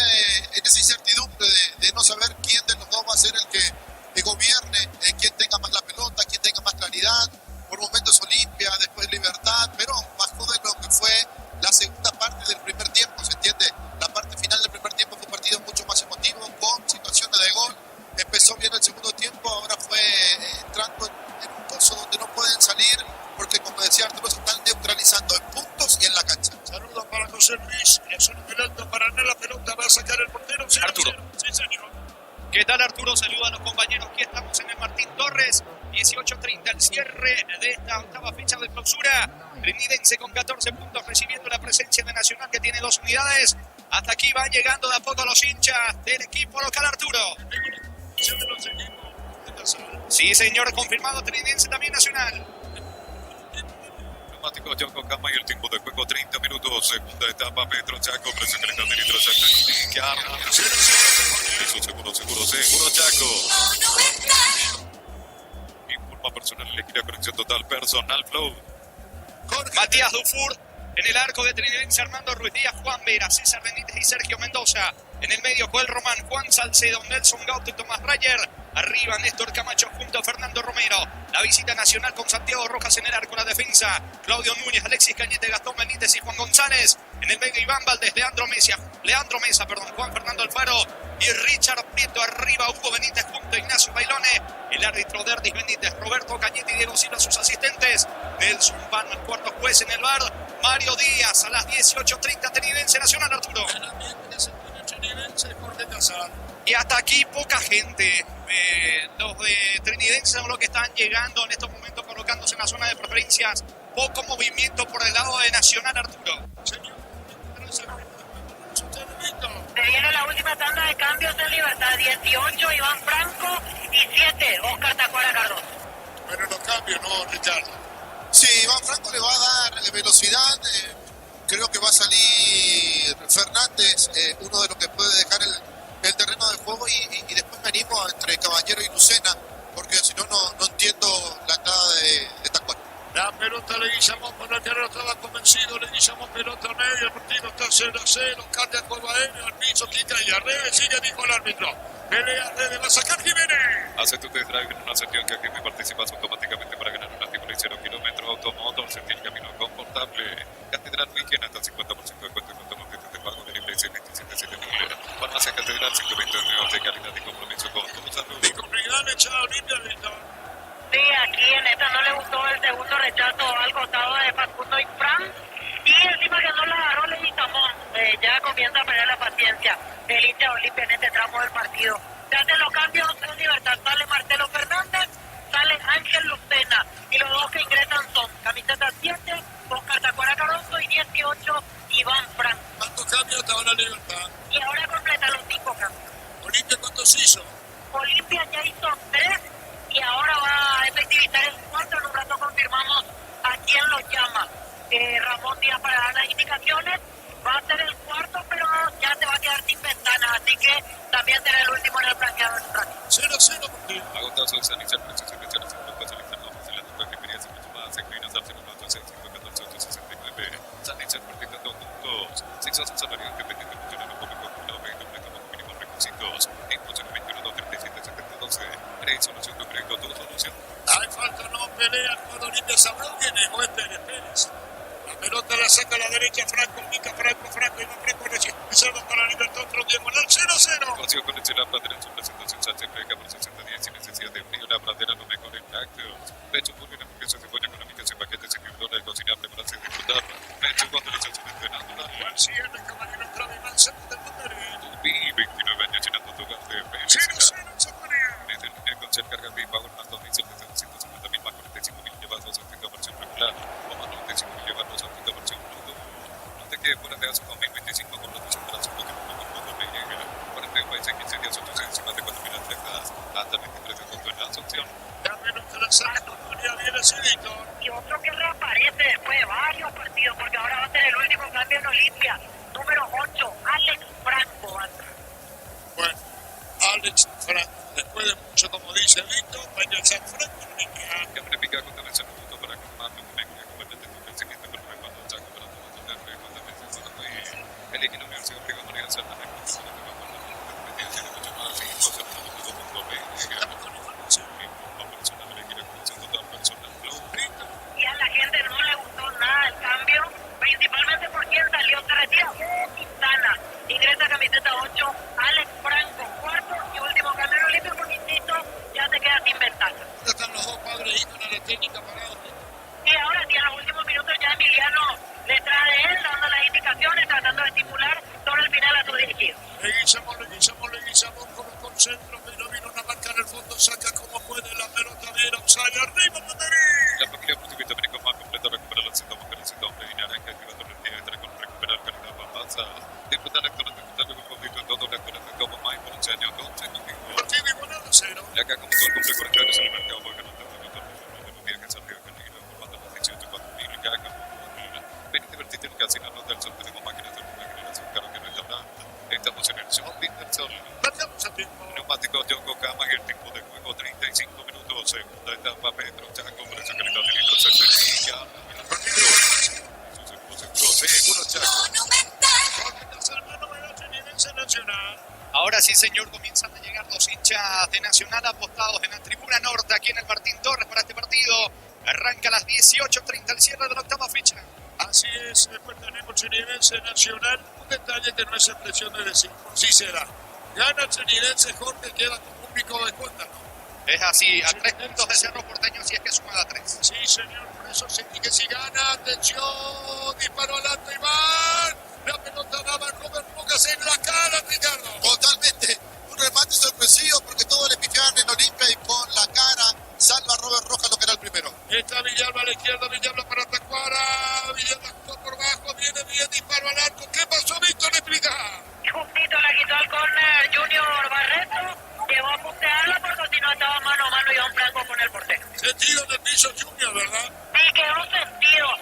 Speaker 3: incertidumbre de no saber quién de los dos va a ser el que gobierne, quién tenga más la pelota, quién tenga más claridad. Por momentos Olimpia, después Libertad, pero bajó de lo que fue la segunda parte del primer tiempo, ¿se entiende? La parte final del primer tiempo fue un partido mucho más emotivo, con situaciones de gol. Empezó bien el segundo tiempo, ahora fue entrando en un pozo donde no pueden salir, porque como decía Arturo, se están neutralizando en puntos y en la cancha.
Speaker 2: Saludos para José Luis. La zona del alto para la pelota. Va a sacar el portero.
Speaker 5: Arturo.
Speaker 2: Sí, señor.
Speaker 5: ¿Qué tal, Arturo? Saluda a los compañeros. Aquí estamos en el Martín Torres. 18:30, el cierre de esta octava fecha de clausura. Trinidense con 14 puntos, recibiendo la presencia de Nacional, que tiene 2 unidades. Hasta aquí van llegando de a poco los hinchas del equipo local, Arturo. Sí, señor, confirmado. Trinidense también Nacional.
Speaker 1: Neumático Chaco Cama y el tiempo de juego 30 minutos, segunda etapa, Petro Chaco, presión que le cambia nitro Chaco. Eso seguro, Chaco. Informa personal, elegida conexión total, personal flow.
Speaker 5: Matías Dufour en el arco de Trinidense, Armando Ruiz Díaz, Juan Vera, César Benítez y Sergio Mendoza. En el medio, Joel Román, Juan Salcedo, Nelson Gauto y Tomás Rayer. Arriba, Néstor Camacho junto a Fernando Romero. La visita nacional con Santiago Rojas en el arco, la defensa. Claudio Núñez, Alexis Cañete, Gastón Benítez y Juan González. En el medio, Iván Valdés, Leandro Mesa, Juan Fernando Alfaro y Richard Prieto. Arriba, Hugo Benítez junto a Ignacio Bailone. El árbitro Derdis Benítez, Roberto Cañete y Diego Silva, sus asistentes. Nelson Van, el cuarto juez en el bar. Mario Díaz a las 18:30, Trinidense Nacional, Arturo. Y hasta aquí poca gente. Los de Trinidense son los que están llegando en estos momentos, colocándose en la zona de preferencias. Poco movimiento por el lado de Nacional, Arturo.
Speaker 4: Se viene la última tanda de cambios en Libertad. 18 Iván Franco y 7 Oscar Tacuara Cardoso.
Speaker 2: Pero los cambios, no, Ricardo.
Speaker 3: Sí, Iván Franco le va a dar velocidad. Creo que va a salir Fernández, uno de los que puede dejar el terreno de juego, y después me animo entre Caballero y Lucena, porque si no, no entiendo la entrada de Tacuara.
Speaker 2: La pelota le guisamos por el que no estaba convencido, le guisamos pelota a medio, el partido está 0-0, cambia juego aéreo, al piso, quita y al revés, sigue, dijo el árbitro. Pelea, va a sacar Jiménez.
Speaker 1: Hace tu test drive en una sección que aquí me participas automáticamente para ganar un artículo y 0 kilómetros. Automotor, sentir camino confortable. Catedral Weekend hasta el 50% de cuenta con todos los tiempos de pago de libre y 627 Farmacia Catedral 120 años de calidad y compromiso con tu salud.
Speaker 2: Y con Miguel echado limpia, Víctor.
Speaker 4: Sí, aquí en esta no le gustó el segundo rechazo al costado de Facundo y Fran. Y encima que no la agarró Leguizamón, ya comienza a perder la paciencia el hincha de Olimpia en este tramo del partido. Se hacen los cambios en Libertad, sale Marcelo Fernández, sale Ángel Lucena, y los dos que ingresan son camiseta 7, Oscar Tacuara Caronzo, y 18, Iván Frank.
Speaker 2: ¿Cuántos cambios hasta ahora Libertad?
Speaker 4: Y ahora completa los 5 cambios.
Speaker 2: Olimpia, ¿cuántos hizo?
Speaker 4: Olimpia ya hizo 3 y ahora va a efectivizar el cuarto. En un rato confirmamos a quién lo llama. Ramón Díaz para dar las indicaciones. Va a ser el cuarto, pero ya se va a quedar sin ventana, así que también será el último en el blanqueado en un rato.
Speaker 2: 0-0 partido.
Speaker 1: Agotazo de San Isel, precios iniciales, en los seleccionados, en la nueva experiencia mucho más, en Clinas al 0-9-6-5-14-8-69. San Isel, practicando juntos, 6 a salario independiente, funcionario público, jubilado, médico, como mínimos requisitos, en funcionamiento 1-37-7-12, crédito, solución de crédito, todo solución.
Speaker 2: Hay falta, no pelea, cuando Olimpia Sabrón viene, o es Pérez. La pelota la saca a la derecha, Franco, Mica, Franco, y va Franco, pisando para Libertad, otro tiempo, el 0-0.
Speaker 1: Consigo conocer la pradera en su presentación, Sánchez Freca por 60 días sin necesidad de frío, la pradera lo mejor en lácteos. Pecho puro y hamburguesa de pollo económicas en paquetes en $1 de cocinar, prepararse y disfrutar. Pecho con deliciosamente natural.
Speaker 2: Al siguiente caballero entraba Iván Sánchez del Monterrey.
Speaker 1: Vi 29 años llenando tu hogar de felicidad.
Speaker 2: 0-0 Zaparia.
Speaker 1: Desde el línea con Shell Carga Power más 2000 desde 250.000 más 45.000 llevados a esta versión regular o más 95.000 llevados a esta versión Bluetooth. No te quedes fuera de hace 2025 con los operación que no me llega. 40 países, 15 días, 800 más de 4.000 atletas. Hasta el 23 de agosto en la Asunción.
Speaker 2: Ya menos que la saca, María viene así, Víctor.
Speaker 4: Y otro que reaparece después de varios partidos, porque ahora va a ser el último cambio en Olimpia. Número 8, Alex Franco.
Speaker 2: Bueno, Alex Franco, después de mucho, como dice Víctor, vaya a San Franco,
Speaker 1: Que verifica con televisión un punto para confirmar tu convenio, convertirte en tu pensamiento, pero me cuando ya comprando tu tener, cuando me dices, el equipo universidad obliga a manejar ciertas reglas, pero me cuando me tiene mucho más, y cosas, pero no puedo comprometer, personal, el equipo total personal,
Speaker 4: Y a la gente no le gustó nada el cambio, principalmente por quien salió, se retira Quintana, ingresa camiseta 8, Alex Franco, cuarto y último cambio en Olimpia, porque insisto, ya se queda sin ventaja.
Speaker 2: ahora están los dos padres y con la técnica parados.
Speaker 4: Y ahora sí, en los últimos minutos ya Emiliano detrás de él, dando las indicaciones, tratando de estimular sobre el final a su dirigido.
Speaker 2: Leguizamón con un concentro, pero vino una marca en el fondo, saca como puede la pelota, viene Osaya, arriba Monterrey.
Speaker 1: La familia Multivita América más completa recupera la cita mujer, cita hombre y naranja, activando el día de con recuperar calidad balanza. Disfrutar lectores de disfrutar con favorito en todos los lectores de como más por 11 años, 12 contigo.
Speaker 2: Partido igualado 0.
Speaker 1: Y acá como todo el cumple 40 años en el mercado, porque no te de los días que salió con el formando las 18 4.000 y acá como ven y divertirte en un casino, no del sol, tenemos máquinas de una generación, claro que no está nada. Estamos en el shopping del sol.
Speaker 2: Marcamos el tiempo.
Speaker 1: Neumáticos Yongo Kama y el tiempo de juego 35 minutos, segunda etapa Pedro Chaco, precio calidad de litro 60 seguro Chaco.
Speaker 5: Ahora sí, señor, comienzan a llegar los hinchas de Nacional apostados en la tribuna norte aquí en el Martín Torres para este partido. Arranca a las 18:30 el cierre de la octava fecha.
Speaker 2: Así es, después tenemos Chinidense Nacional. Un detalle que no es expresión de decir, sí será. Gana Chinidense, Jorge, queda con público de cuenta, ¿no?
Speaker 5: Es así, a 3 puntos de Cerro Porteño, si es que suma a 3.
Speaker 2: Sí, señor, por eso sí que si gana, atención, disparo adelante, Iván. La pelota daba Robert Lucas en la cara, Ricardo.
Speaker 3: Totalmente. Un remate sorpresivo porque todos le pifiaban en Olimpia y con la cara salva a Robert Rojas lo que era el primero.
Speaker 2: Está Villalba a la izquierda, Villalba para Tacuara. Villalba jugó por bajo, viene bien, disparo al arco. ¿Qué pasó, Víctor? Explica.
Speaker 4: Justito la quitó al córner Junior Barreto, llegó a putearla porque si no estaba mano a mano Iván Franco con el portero.
Speaker 2: Sentido en el piso Junior, ¿verdad?
Speaker 4: Sí, quedó sentido.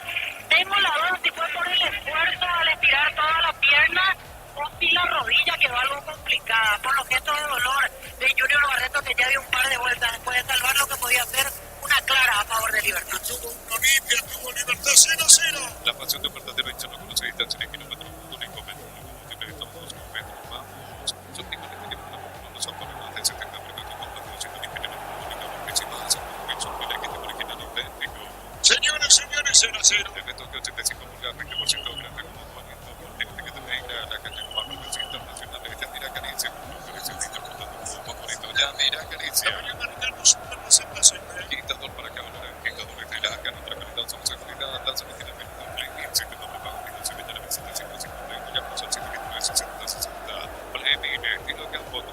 Speaker 4: Tengo la duda si fue por el esfuerzo al estirar toda la pierna o si la rodilla quedó algo complicada, por los gestos de dolor de Junior Barreto, que ya dio un par de vueltas después de salvar lo que podía ser una clara a favor de Libertad.
Speaker 2: Tuvo un Olimpia, tuvo Libertad 0-0.
Speaker 1: La pasión de un verdadero hincha no conoce distancia ni kilómetros, único metro, siempre estamos 2 kilómetros, vamos. Son tipos de que no son por más de 70 metros, con 200 millones
Speaker 2: 0.
Speaker 1: El Beto que 85 pulgadas, 20% grande como movimiento multiple que te venga a la calle con Pablo Internacional. Esta mira Caricia, Caricia, muy bonito. Ya mira Caricia. Quitador para acá, quitador de la acá, otra calidad, somos seguridad, danza que tiene el se quedó para pago, se mete a la mesa de 150, ya pasó el 60, premio, estilo campo,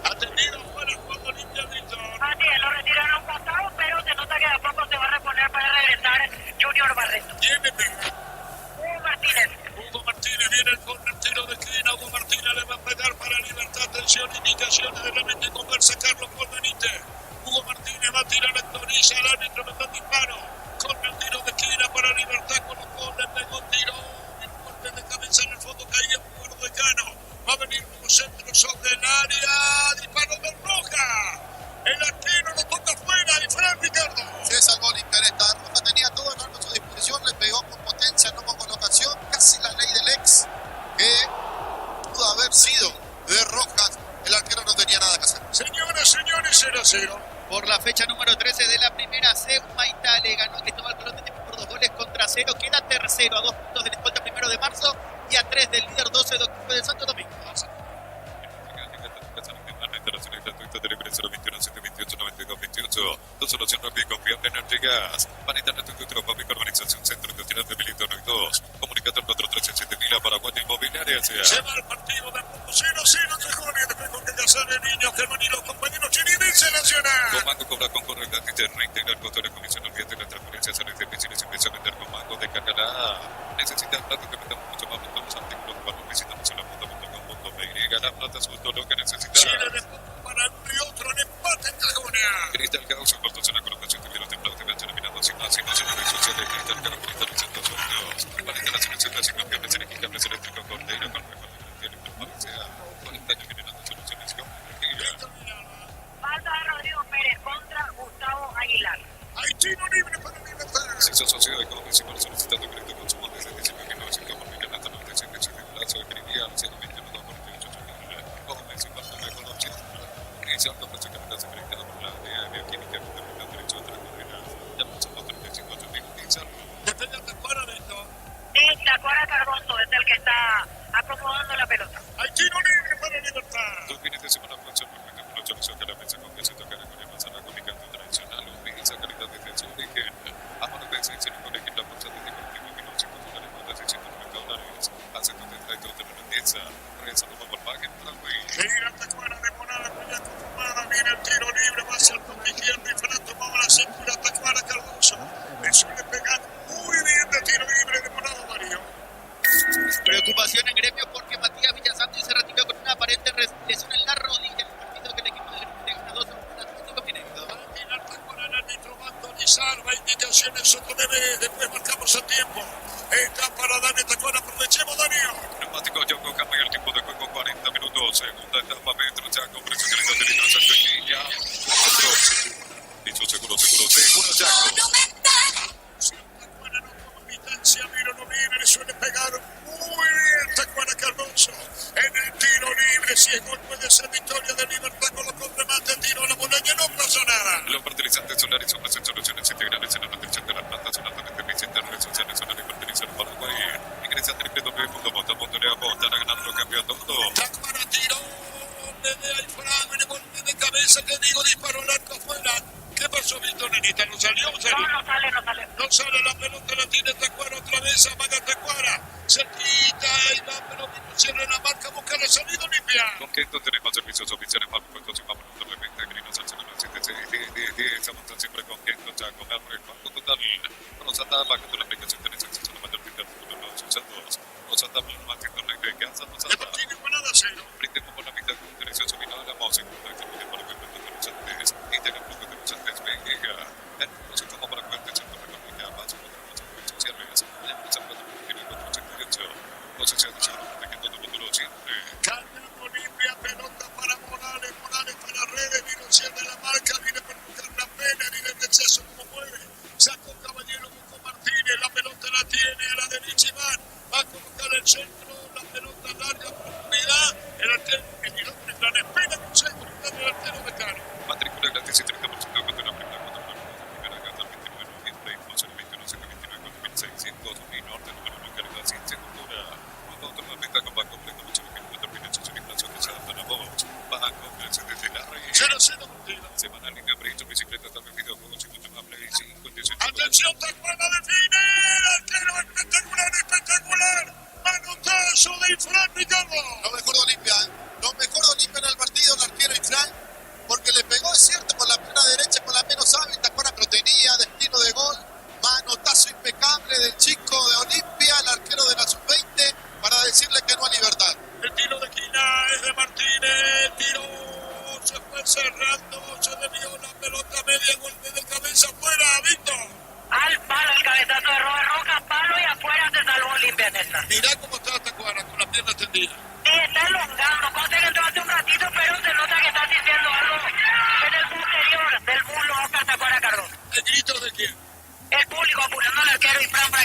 Speaker 2: Ha tenido fuera el juego limpio, Víctor.
Speaker 4: Así es, lo retiraron pasado, pero se nota que de a poco se va a reponer para regresar Junior Barreto.
Speaker 2: Tiene pena.
Speaker 4: Hugo Martínez.
Speaker 2: Hugo Martínez viene el corner, tiro de esquina. Hugo Martínez le va a pegar para Libertad. Atención, indicaciones de la mente. Conversa Carlos con Benítez. Hugo Martínez va a tirar, actualiza el árbitro, le da disparo. Corner, tiro de esquina para Libertad. Colocó, le pegó un tiro. Un golpe de cabeza en el fondo, caía un cuerno de Cano. Va a venir como centro sobre el área. Disparo de Roja. El arquero lo toca fuera. Y Fran Ricardo.
Speaker 3: Se salvó limpia esta. Roja tenía todo el arco a su disposición, le pegó con potencia, no con colocación, casi la ley del ex, que pudo haber sido de Rojas. El arquero no tenía nada que hacer.
Speaker 2: Señoras, señores, 0-0.
Speaker 5: Por la fecha número 13 de la primera C, Humaitá le ganó Cristóbal Colón de Temuco por 2-0. Queda tercero a 2 puntos del escolta 1 de marzo y a 3 del líder 12 de octubre de Santo Domingo.
Speaker 1: Internacional gratuita de libre 021 728 92 28. Tu solución rápida y confiable en Energías. Para internet tu tropa, urbanización centro industrial de Milito 2. Comunicate al 437.000 Paraguay Inmobiliaria.
Speaker 2: Se va el partido de 0-0 que Jorge después con que Casale Niños que van y los compañeros Chiribice Nacional.
Speaker 1: Comando cobra con correcta y te reintegra el costo de la comisión olvídate las transferencias a las difíciles y empieza a vender Comando de Cacalá. Necesitas plata que metamos mucho más en los artículos cuando visitamos en la puta.com.py. Gana plata es justo lo que necesitas.
Speaker 2: Chile de para uno y otro en empate en Cajonia.
Speaker 1: Cristal Causa, cortos en la colocación de videos templados de cancha nominado sin más, sin más en redes sociales. Cristal Causa, cristalizando sorteos. Para instalaciones centros y campeones eléctricos eléctricos, Cordeiro, con mejor tecnología y permanencia. 40 años generando soluciones con energía.
Speaker 4: Falta de Rodrigo Pérez contra Gustavo Aguilar.
Speaker 2: Hay tiro libre para Libertad.
Speaker 1: Si sos socio de Colombia y para solicitando crédito de consumo desde 19.900 por mil hasta 96 de plazo de credibilidad, 121 48 Colombia y para la Colombia. Inicial con precio capital secretado por la bioquímica con el derecho a otra carrera. Llamamos a 35 mil inicial.
Speaker 2: Depende de para Víctor.
Speaker 4: Y Tacuara Cardoso es el que está acomodando la pelota.
Speaker 2: Hay tiro libre para Libertad.
Speaker 1: Dos fines de semana función perfecta con 8 liceo que la mesa con queso tocar con el manzana con picante tradicional. Utiliza calidad de su origen. A mano de 6 en un equipo la bolsa de $1.900 $690. Hace 72 de la limpieza. Regresando por Volkswagen Tranquil.
Speaker 2: Gira Tacuara de Monada, cuya conformada. Viene el tiro libre, va hacia el punto izquierdo y Fran tomaba la cintura. Tacuara Cardoso. Le suele pegar muy bien de tiro libre de Monada, Mario.
Speaker 5: Preocupación en gremio porque Matías Villasanti se retiró con una aparente lesión en la rodilla en el partido que el equipo de Gremio le gana 2 a Atlético Mineiro.
Speaker 2: Va a tirar Tacuara, el árbitro va a actualizar, va a indicaciones otro bebé, después marcamos el tiempo. Está para Dani Tacuara, aprovechemos, Darío.
Speaker 1: Neumático Yoko cambia el tiempo de juego 40 minutos. Segunda etapa, Metro Chaco, precio de litro de litros Argentina. Listo, seguro, Chaco.
Speaker 2: Tacuara no toma distancia, Miro no viene, le suele pegar muy bien Tacuara Cardoso. En el tiro libre, si es gol puede ser victoria de Libertad con los remate, tiro a la muralla, no pasa nada.
Speaker 1: Los fertilizantes solares son las soluciones integrales en la nutrición de las plantas, son altamente eficientes en redes sociales, son y fertilizar Paraguay. Ingresa a www.bota.neamo, están ganando, cambio todo.
Speaker 2: Tacuara tiró, desde ahí Fran, le golpe de cabeza, que digo, disparó el arco afuera. ¿Qué pasó, Víctor, nenita? ¿No salió?
Speaker 4: No sale.
Speaker 2: No sale la pelota, la tiene Tacuara otra vez, amaga Tacuara. Se quita y va, pero cierra la marca, busca la salida limpia.
Speaker 1: Con que esto tenemos servicios oficiales para puestos y vamos a de repente grinos al 096 estamos siempre con que esto ya con el banco total. Nos ataba con la aplicación de acceso a la mayor cantidad de los usados. Nos ataba el más internet de casa, nos ataba.
Speaker 2: Tiene nada cero.
Speaker 1: Brindemos por la mitad de un derecho subinado de la música, para que el para que los antes, integra el bloque de los antes, venga. Nos estamos para que el centro económica más o menos las redes sociales. La empresa 4.488. Posiciones de que todo el mundo lo siente.
Speaker 2: Cambiando limpia, pelota para Morales para redes, vino cierra la marca, viene para buscar una pena, viene el exceso como mueve. Sacó Caballero, buscó Martínez, la pelota la tiene a la derecha Iván, va a colocar el centro, la pelota larga, profundidad, el arquero, el plan espera con seguridad del arquero de Cano.
Speaker 1: Matrícula gratis y 30% de cuando la primera cuando la primera gata 29 de noviembre y 21 729 2026.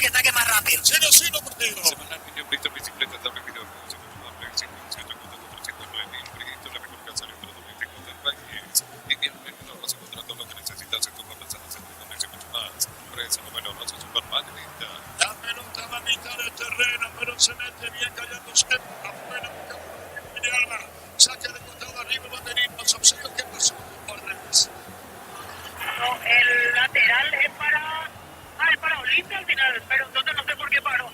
Speaker 4: que saque más rápido.
Speaker 2: 0-0 partido.
Speaker 1: Semanal Niño Brito, bicicleta, tablet, video, se continúa Play 5, 409 Brito, la mejor casa de todo el país. Y bien, no vas a encontrar todo lo que necesitas en tu conversación, y mucho más. Por eso, número 2, Superman,
Speaker 2: La pelota va a mitad del terreno, pero se mete bien callándose. Afuera, Alba. Saque de costado arriba, va a venir los obsequios. ¿Qué pasó con Corres?
Speaker 4: No, el lateral es para... es para Olimpia al final, pero entonces no sé por qué paró.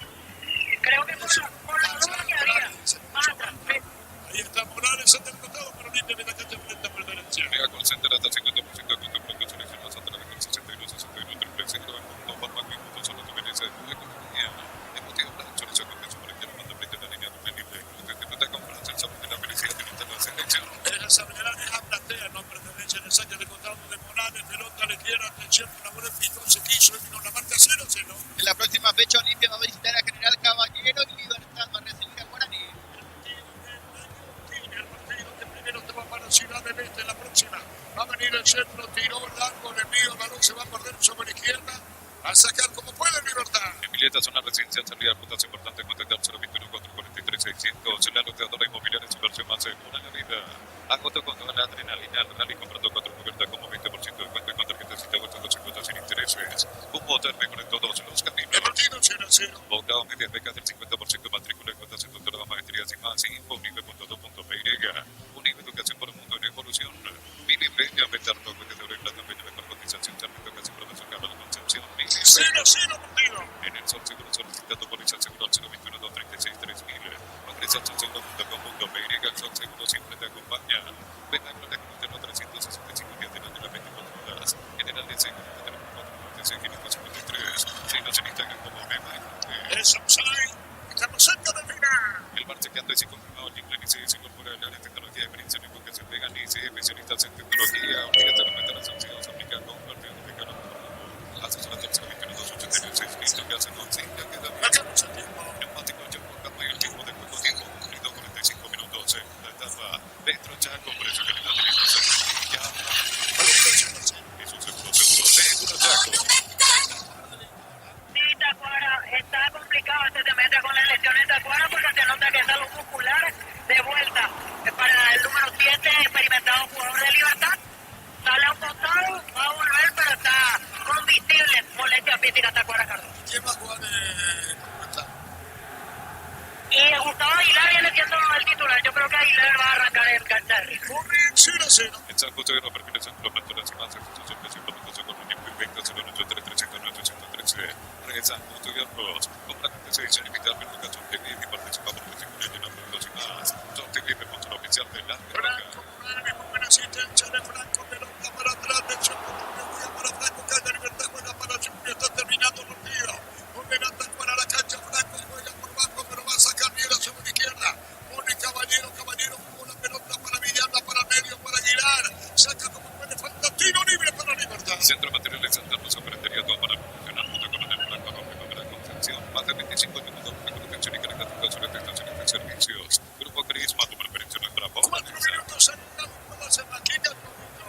Speaker 4: Creo que por la duda que había. Mata, sí.
Speaker 2: Ahí está Morales en el costado, pero Olimpia viene que te enfrenta por derecha.
Speaker 1: Llega con center hasta 50% de contemplación seleccionados a través del 61 triple centro de punto forma que junto solo tu belleza de tu economía. El motivo para el chorizo con eso por el que no manda la línea de libre. Lo que te con Francia, el sabor de la felicidad de la selección.
Speaker 2: Esa habilidad es a platea, no pertenece al saque de costado de Morales. Pelota a la izquierda, atención, una buena picón, se quiso y vino la marca 0-0.
Speaker 5: En la próxima fecha Olimpia va a visitar a General Caballero y Libertad va a recibir a Guaraní.
Speaker 2: El partido que primero te va para Ciudad del Este, la próxima. Va a venir el centro, tiró largo, le envío, el balón se va a perder sobre la izquierda. A sacar como puede Libertad.
Speaker 1: Emilieta, zona residencial, salida de rutas importantes, contactar 021 443 600. La loteadora inmobiliaria en su versión más segura en la vida. Agoto con toda la adrenalina al rally, comprando 4 cubiertas como 20% de cuenta con tarjetacita vuelta 250 sin intereses. Un motor mejor en todos los caminos.
Speaker 2: El partido 0-0.
Speaker 1: Boca o medias becas del 50% matrícula en cuotas en doctorado, maestrías y más. Info unive.do.py. Unive Educación por el Mundo en Evolución. Mini Peña, Betardo, Vendedor y Plata, Peña, mejor cotización, servicio casi profesor Carlos Concepción.
Speaker 2: 0-0 partido.
Speaker 1: En el Sol Seguro solicita tu póliza al seguro al 021 236 3000. Ingresa al solseguro.com.py. El Sol Seguro siempre te acompaña. Venta con el teléfono 365 días del año, las 24 horas. General de Seguro, teléfono 446 Si no se necesitan como mema.
Speaker 2: Es offside. Estamos cerca del final.
Speaker 1: El bar chequeando y confirmado el inglés y se incorpora el área de tecnología de experiencia en educación vegan y especialistas en tecnología. Obligatoriamente las sanciones aplican con un partido mexicano. Asesoramiento 021-286, listo que hace consigna que da
Speaker 2: Marcamos el tiempo.
Speaker 1: neumático ya por capa y el tiempo de juego tiempo cumplido 45 minutos en la etapa dentro ya con precio calidad de ya es un seguro Chaco.
Speaker 4: Sí, Tacuara, está complicado este semestre con las lesiones de Tacuara porque se nota que es salud muscular de vuelta para el número 7, experimentado jugador de Libertad. Sale a un costado, va a volver, pero está convictible molestia física Tacuara Carlos.
Speaker 2: ¿Quién va a jugar cómo está?
Speaker 4: Y Gustavo Aguilar viene siendo el titular. Yo creo que Aguilar va a arrancar el cancha de ritmo.
Speaker 2: Corre 0-0.
Speaker 1: En San José de los perfiles en los platuras y más excesos de suplementación con un tiempo invicto 08335 Regresa Mundo y Arroz. Compra con se limitada a educación técnica y participa por los de productos y más. Son TVP con la oficial de la
Speaker 2: Franco Morales, muy buena asistencia de Franco, pelota para atrás, atención, para Franco, cae Libertad, juega para Junior, está terminando el partido. Volverá a para la cancha, Franco juega por banco, pero va a sacar bien a su izquierda. Pone Caballero, jugó la pelota para Villalba, para medio, para Aguilar. Saca como puede, falta tiro libre para Libertad.
Speaker 1: Centro de Materiales Santanos ofrecería todo para promocionar junto con el Franco Romero de la Concepción. Más de 25 minutos de protección y características sobre estaciones de servicios. Grupo Crisma, tu preferencia no es para
Speaker 2: 4 minutos en una jugada, se maquilla el momento.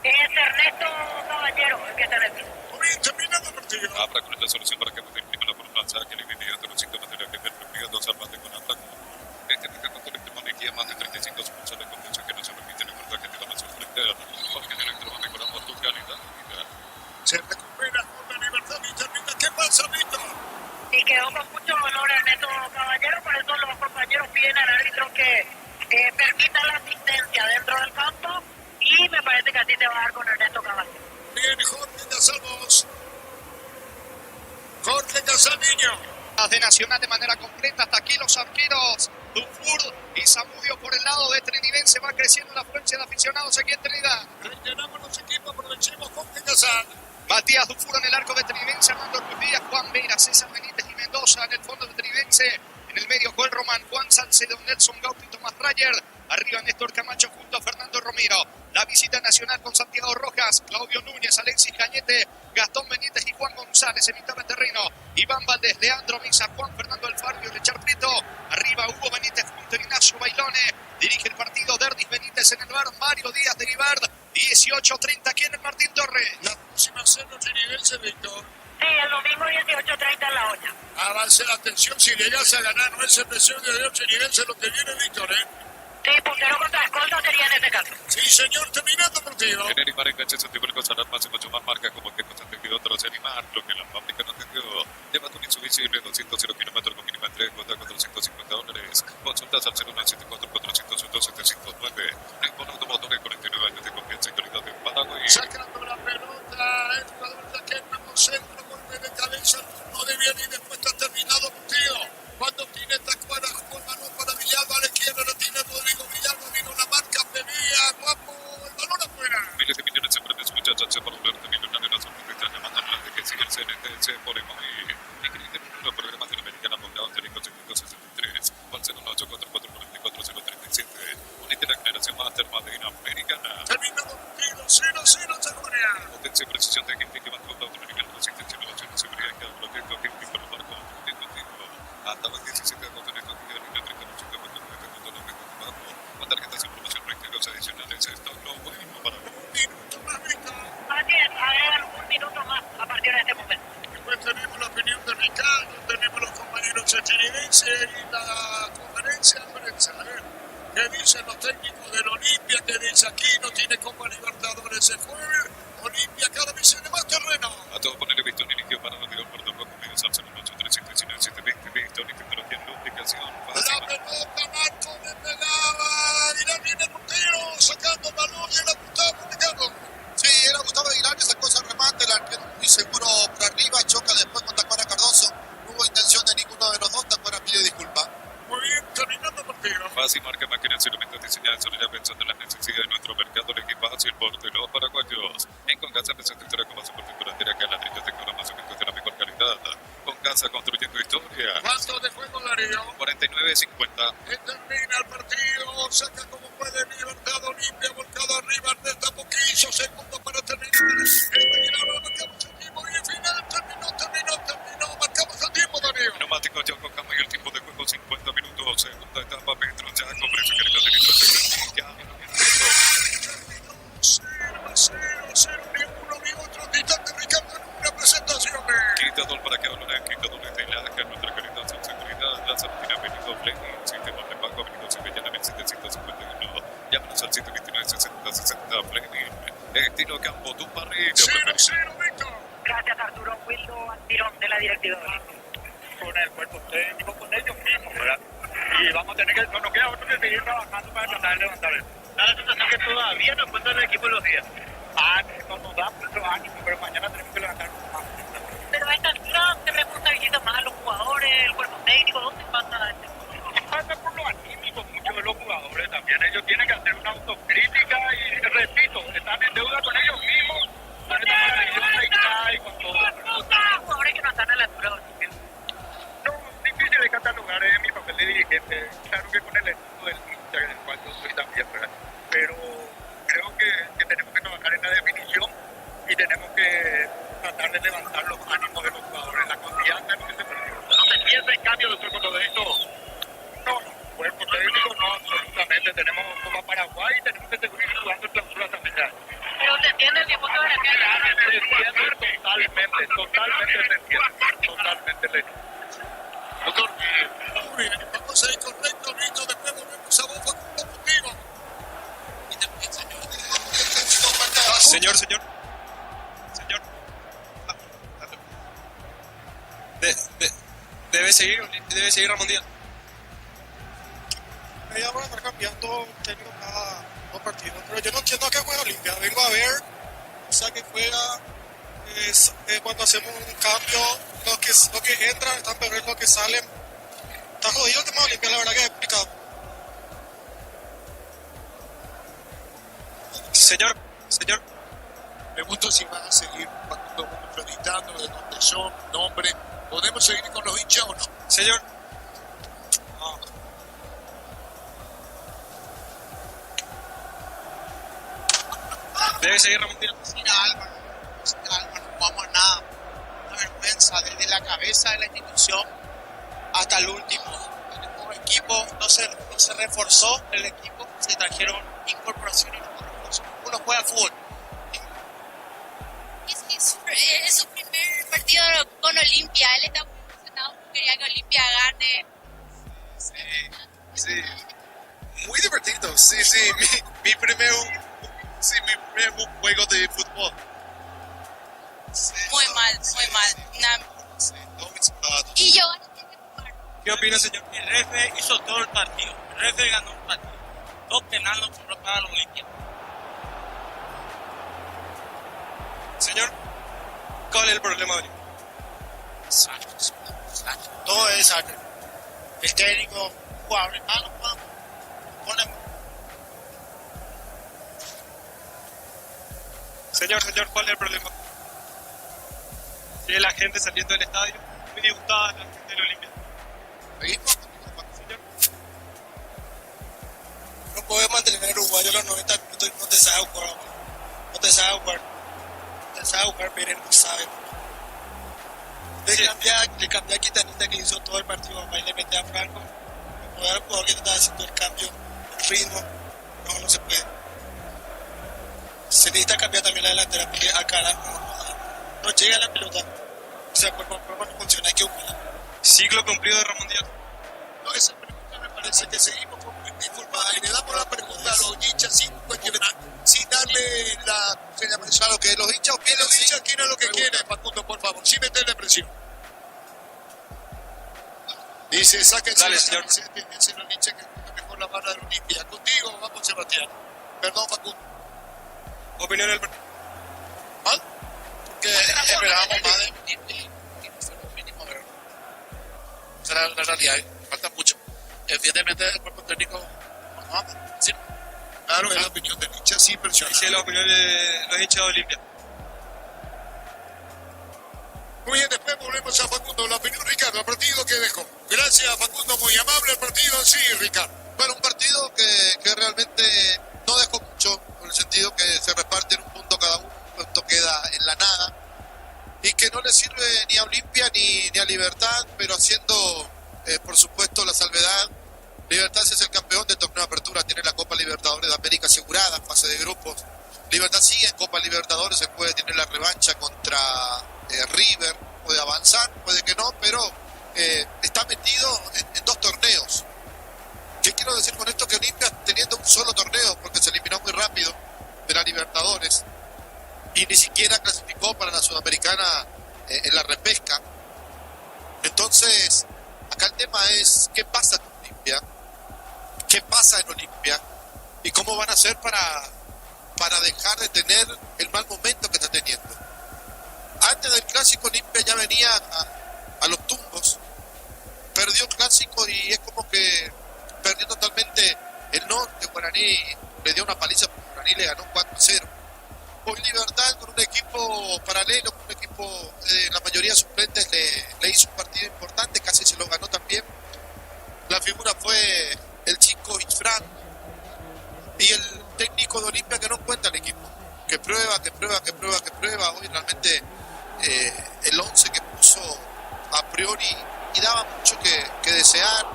Speaker 4: Es Ernesto Caballero el que está en el club.
Speaker 2: Bien, terminado el partido.
Speaker 1: Abra con esta solución para que no te imprima la fortaleza que le inmediato los síntomas de la que permitido dos armas de con Abra. Técnica con electromagnería, más de 35 sucursales de convención que no se permiten en cuenta que te van a sorprender. Porque en Electro mejoramos tu calidad de vida.
Speaker 2: Se recupera con la Libertad y termina. ¿Qué pasa, Vito?
Speaker 4: Y quedó con mucho dolor Ernesto Caballero, por eso los compañeros piden al árbitro que permita la asistencia dentro del campo y me parece que a ti te va a dar con Ernesto Caballero.
Speaker 2: Bien, Jorge Casalvos. Jorge Casaniño.
Speaker 5: De Nacional de manera completa, hasta aquí los arqueros Dufour y Zamudio por el lado de Trinidense. Va creciendo la afluencia de aficionados aquí en Trinidad.
Speaker 2: Rellenamos los equipos, aprovechemos Jorge Casal.
Speaker 5: Matías Dufour en el arco de Trinidense, Armando Ruiz Díaz, Juan Vera, César Benítez y Mendoza en el fondo de Trinidense. En el medio Joel Román, Juan Salcedo, Nelson Gauti, Tomás Rayer. Arriba Néstor Camacho junto a Fernando Romero. La visita nacional con Santiago Rojas, Claudio Núñez, Alexis Cañete, Gastón Benítez y Juan González en mitad de terreno. Iván Valdés, Leandro Misa, Juan Fernando Alfaro y Richard Prieto. Arriba Hugo Benítez junto a Ignacio Bailón. Simeone. Dirige el partido Derdis Benítez en el bar. Mario Díaz de Rivard. 18:30 aquí en el Martín Torres.
Speaker 2: La próxima cena chiridense, Víctor.
Speaker 4: Sí, el domingo 18:30 en la olla.
Speaker 2: Avance la atención si llegas a ganar, no es el presión de Dios chiridense lo que viene, Víctor, ¿eh?
Speaker 4: Sí, puntero contra escolta sería en este caso.
Speaker 2: Sí, señor, terminando el partido.
Speaker 1: En Neymar engancha ese tipo de cosas, más y mucho más marca como que con sentido otros Neymar, lo que la fábrica no entendió. Lleva tu Mitsubishi 200 kilómetros con mínima entrega, cuota $450. Consultas al 0174-401-709. Nippon Automotores, 49 años de confianza y calidad de Paraguay.
Speaker 2: Sacando la pelota, el jugador de aquel nuevo centro, golpe de cabeza, no de bien y después está terminado el partido. Cuando tiene Tacuara, jugó el balón para Villalba, a la izquierda lo tiene Rodrigo Villalba, vino una marca, venía guapo, el balón afuera.
Speaker 1: Miles de millones en premios, muchachas, se por verte millonario, las sorpresas de mandarlas de que sigue el CNT, se pone muy increíble. El programa de la Americana Mundial de 563, al 084444037, unite la generación Master Madrid Americana.
Speaker 2: Terminado el partido, 0-0, Sajonia.
Speaker 1: Potencia y precisión de que más con la automática, resistencia, innovación y seguridad en cada proyecto, que para los barcos, hasta las 17 de contener cantidad de 30% de con tarjetas de información reactivos adicionales. Esto es lo bueno para
Speaker 2: Un minuto más, Víctor.
Speaker 4: Así es, agregan un minuto más a partir de este momento.
Speaker 2: Después tenemos la opinión de Ricardo, tenemos los compañeros chiridenses y la conferencia de prensa. ¿Qué dicen los técnicos del Olimpia? ¿Qué dice aquí? No tiene Copa Libertadores el jueves. Olimpia cada vez tiene más terreno.
Speaker 1: a todos ponerle visto un inicio para los digo por todo conmigo salsa 83719 visto ni tecnología en duplicación fácil.
Speaker 2: La pelota, Marco le pegaba. Irán viene el portero, sacando el balón y el Gustavo Ricardo.
Speaker 3: Sí, era Gustavo Aguilar que sacó ese remate, el arquero muy seguro por arriba, choca después con Tacuara Cardoso. No hubo intención de ninguno de los dos, Tacuara pide disculpas.
Speaker 2: Muy bien, terminando el partido.
Speaker 1: Fácil marca máquina en elementos diseñados sobre pensando en las necesidades de nuestro mercado, el equipaje y el porte de los paraguayos. En Concasa presenta historia como su partitura entera que ladrillos de más o menos de la mejor calidad. Concasa construyendo historia.
Speaker 2: ¿Cuánto de juego, Darío?
Speaker 1: 49-50.
Speaker 2: Termina el partido, saca como puede Libertad Olimpia, volcado arriba, Ernesto Boquillo, segundo para terminar. Aguilar, marcamos el tiempo y el final terminó, marcamos el tiempo, Darío.
Speaker 1: Neumático Yoko Kama y el tiempo de juego 50 minutos. Segunda etapa Petro Chaco, precio calidad de litros de ya.
Speaker 2: 0-0, ni uno ni otro, ni tanto Ricardo en una presentación.
Speaker 1: Quitador para que hablen, quitador de la que nuestra calidad sin seguridad. La Santina Benito Fleming, sistema de pago, Benito Sevillana 1751. Llámanos al 129-60-60 Fleming. Estilo Campo, tu parrilla.
Speaker 2: 0-0, Víctor.
Speaker 4: Gracias, Arturo Wildo Antirón de la directiva.
Speaker 8: Con el cuerpo técnico, con ellos mismos, ¿verdad? Y vamos a tener que, no nos queda otro que seguir trabajando para tratar de levantar eso.
Speaker 5: Da la sensación que todavía no encuentran el equipo en los días.
Speaker 8: No nos da mucho ánimo, pero mañana tenemos que levantar más.
Speaker 4: Pero a esta altura se responsabiliza más a los jugadores, el cuerpo técnico, ¿dónde pasa este?
Speaker 8: Pasa por lo anímico muchos de los jugadores también. Ellos tienen que hacer una autocrítica y, repito, están en deuda con ellos mismos. Con esta maravillosa y con todo.
Speaker 4: Jugadores que no están a la altura del equipo.
Speaker 8: No, difícil de catalogar en mi papel de dirigente. Claro que con el estudio del hincha, del cual yo soy también, ¿verdad? Pero creo que tenemos que trabajar en la definición y tenemos que tratar de levantar los ánimos de los jugadores, la confianza en este partido.
Speaker 5: No se piensa en cambio después con todo esto.
Speaker 8: No, cuerpo técnico no, absolutamente. Tenemos Copa Paraguay y tenemos que seguir jugando en clausura también ya.
Speaker 4: Pero se entiende el tiempo que van a
Speaker 8: Se entiende totalmente.
Speaker 2: Doctor, muy bien, vamos a ir correcto, Víctor, después volvemos a vos, Facundo, contigo.
Speaker 9: Señor. Debe seguir Ramón Díaz. Ella va a estar cambiando técnico cada dos partidos, pero yo no entiendo a qué juega Olimpia. Vengo a ver, o sea que juega cuando hacemos un cambio, lo que entra están peor lo que salen. Está jodido el tema de Olimpia, la verdad que es complicado. Señor.
Speaker 2: Pregunto si van a seguir acreditando de dónde son, nombre. ¿Podemos seguir con los hinchas o no?
Speaker 9: Señor. Debe seguir Ramón Díaz.
Speaker 5: Mira, Álvaro, no vamos a nada. Una vergüenza desde la cabeza de la institución hasta el último. Tenemos
Speaker 9: equipo no se reforzó, el equipo se trajeron incorporaciones, no refuerzos. Uno juega fútbol.
Speaker 7: Es su primer partido con Olimpia. Él está muy emocionado porque quería que Olimpia gane.
Speaker 3: Sí. Muy divertido, sí. Mi primer juego de fútbol. Sí,
Speaker 7: Muy mal.
Speaker 3: Sí, todo inspirado.
Speaker 7: Y Giovanni tiene que jugar.
Speaker 10: ¿Qué opina, señor? El refe hizo todo el partido. El refe ganó el partido. 2 penales lo cobró para la Olimpia.
Speaker 9: Señor, ¿cuál es el problema hoy? Todo es desastre. El técnico, jugadores malos, ponen. Señor, ¿cuál es el problema? Que la gente saliendo del estadio, muy disgustada la gente de la Olimpia.
Speaker 3: ¿Seguimos?
Speaker 9: Señor, no podemos mantener a Uruguayo los 90 minutos y no te sabe jugar. No te sabe jugar, pero él no sabe. Le cambié a Quitanita que hizo todo el partido, papá, y le metí a Franco. El jugador que estaba haciendo el cambio, el ritmo, no se puede. Se necesita cambiar también la delantera porque acá no llega la pelota. O sea, cuerpo a cuerpo no funciona, hay que buscarla. Ciclo cumplido de Ramón Díaz.
Speaker 2: No, esa pregunta me parece que seguimos con informada y le damos la pregunta a los hinchas sin darle la señal.
Speaker 3: Lo que los hinchas
Speaker 2: Que los hinchas quieren lo que quieren, Facundo, por favor, sin meterle presión. Dice, sáquense
Speaker 9: Dale,
Speaker 2: la
Speaker 9: señor.
Speaker 2: camiseta y piensen los hinchas que es mejor la barra de la Olimpia. Contigo, vamos, Sebastián. Perdón, Facundo.
Speaker 9: Opinión del partido.
Speaker 2: ¿Mal?
Speaker 3: que esperábamos más de mínimo, pero esa es la realidad, falta mucho. Evidentemente el cuerpo técnico no vamos, ¿sí?
Speaker 2: Claro, es la opinión del hincha, sí, impresionante.
Speaker 9: Dice la opinión de los hinchas de Olimpia.
Speaker 2: Muy bien, después volvemos a Facundo. La opinión, Ricardo, el partido que dejó. Gracias, Facundo, muy amable el partido. Sí, Ricardo.
Speaker 3: Bueno, un partido que realmente no dejó mucho, en el sentido que se reparten un punto cada uno, un punto queda en la nada, y que no le sirve ni a Olimpia ni a Libertad, pero haciendo, por supuesto, la salvedad. Libertad es el campeón del torneo de apertura, tiene la Copa Libertadores de América asegurada, fase de grupos. Libertad sigue en Copa Libertadores, se puede tener la revancha contra River, puede avanzar, puede que no, pero está metido en dos torneos. ¿Qué quiero decir con esto? Que Olimpia, teniendo un solo torneo, porque se eliminó muy rápido de la Libertadores y ni siquiera clasificó para la Sudamericana en la repesca. Entonces, acá el tema es ¿qué pasa con Olimpia? ¿Qué pasa en Olimpia? ¿Y cómo van a hacer para dejar de tener el mal momento que está teniendo? Antes del clásico, Olimpia ya venía a los tumbos, perdió el clásico y es como que perdió totalmente el norte. Guaraní le dio una paliza, Guaraní le ganó 4-0. Hoy Libertad, con un equipo paralelo, con un equipo la mayoría de suplentes, le hizo un partido importante, casi se lo ganó también. La figura fue el chico Isfran y el técnico de Olimpia, que no cuenta el equipo, que prueba. Hoy realmente el 11 que puso a priori y daba mucho que desear.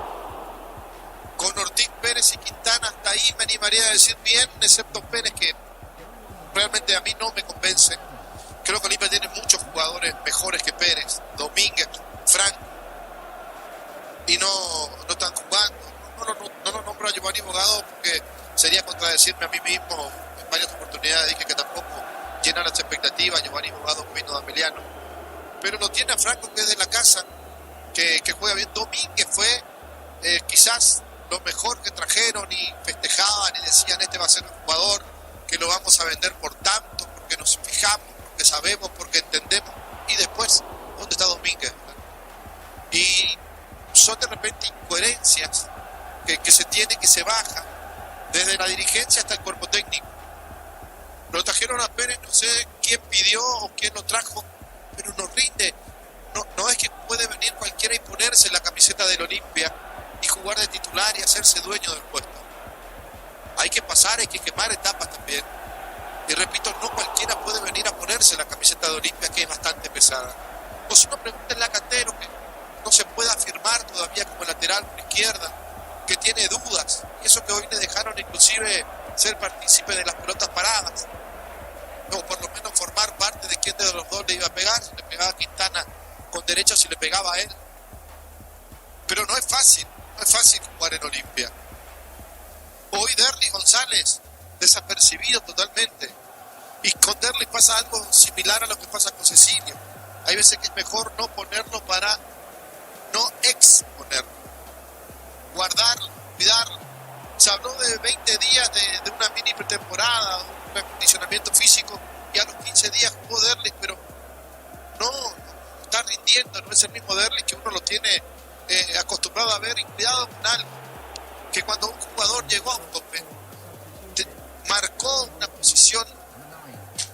Speaker 3: Con Ortiz, Pérez y Quintana, hasta ahí me animaría a decir bien, excepto Pérez, que realmente a mí no me convence. Creo que Olimpia tiene muchos jugadores mejores que Pérez, Domínguez, Franco, y no están jugando. No lo nombro a Giovanni Bogado porque sería contradecirme a mí mismo. En varias oportunidades dije que tampoco llena las expectativas Giovanni Bogado vino de Ameliano, pero lo tiene a Franco, que es de la casa, que juega bien. Domínguez fue quizás lo mejor que trajeron, y festejaban y decían este va a ser un jugador que lo vamos a vender por tanto, porque nos fijamos, porque sabemos, porque entendemos. Y después, ¿dónde está Domínguez? Y son de repente incoherencias que se tiene, que se baja desde la dirigencia hasta el cuerpo técnico. Lo trajeron a Pérez, no sé quién pidió o quién lo trajo, pero no rinde. No es que puede venir cualquiera y ponerse la camiseta del Olimpia y jugar de titular y hacerse dueño del puesto. Hay que pasar, hay que quemar etapas también. Y repito, no cualquiera puede venir a ponerse la camiseta de Olimpia, que es bastante pesada. O si no, pregúntenle a Cantero, que no se puede afirmar todavía como lateral por izquierda. que tiene dudas, y eso que hoy le dejaron inclusive ser partícipe de las pelotas paradas, o por lo menos formar parte de quién de los dos le iba a pegar, si le pegaba a Quintana con derecha, si le pegaba a él. Pero no es fácil jugar en Olimpia. Hoy Derlis González desapercibido totalmente, y con Derlis pasa algo similar a lo que pasa con Cecilio. Hay veces que es mejor no ponerlo para no exponerlo, guardarlo, cuidarlo. Se habló de 20 días de una mini pretemporada, un acondicionamiento físico, y a los 15 días jugó Derlis, pero no está rindiendo, no es el mismo Derlis que uno lo tiene acostumbrado a ver, y cuidado con algo, que cuando un jugador llegó a un tope, marcó una posición,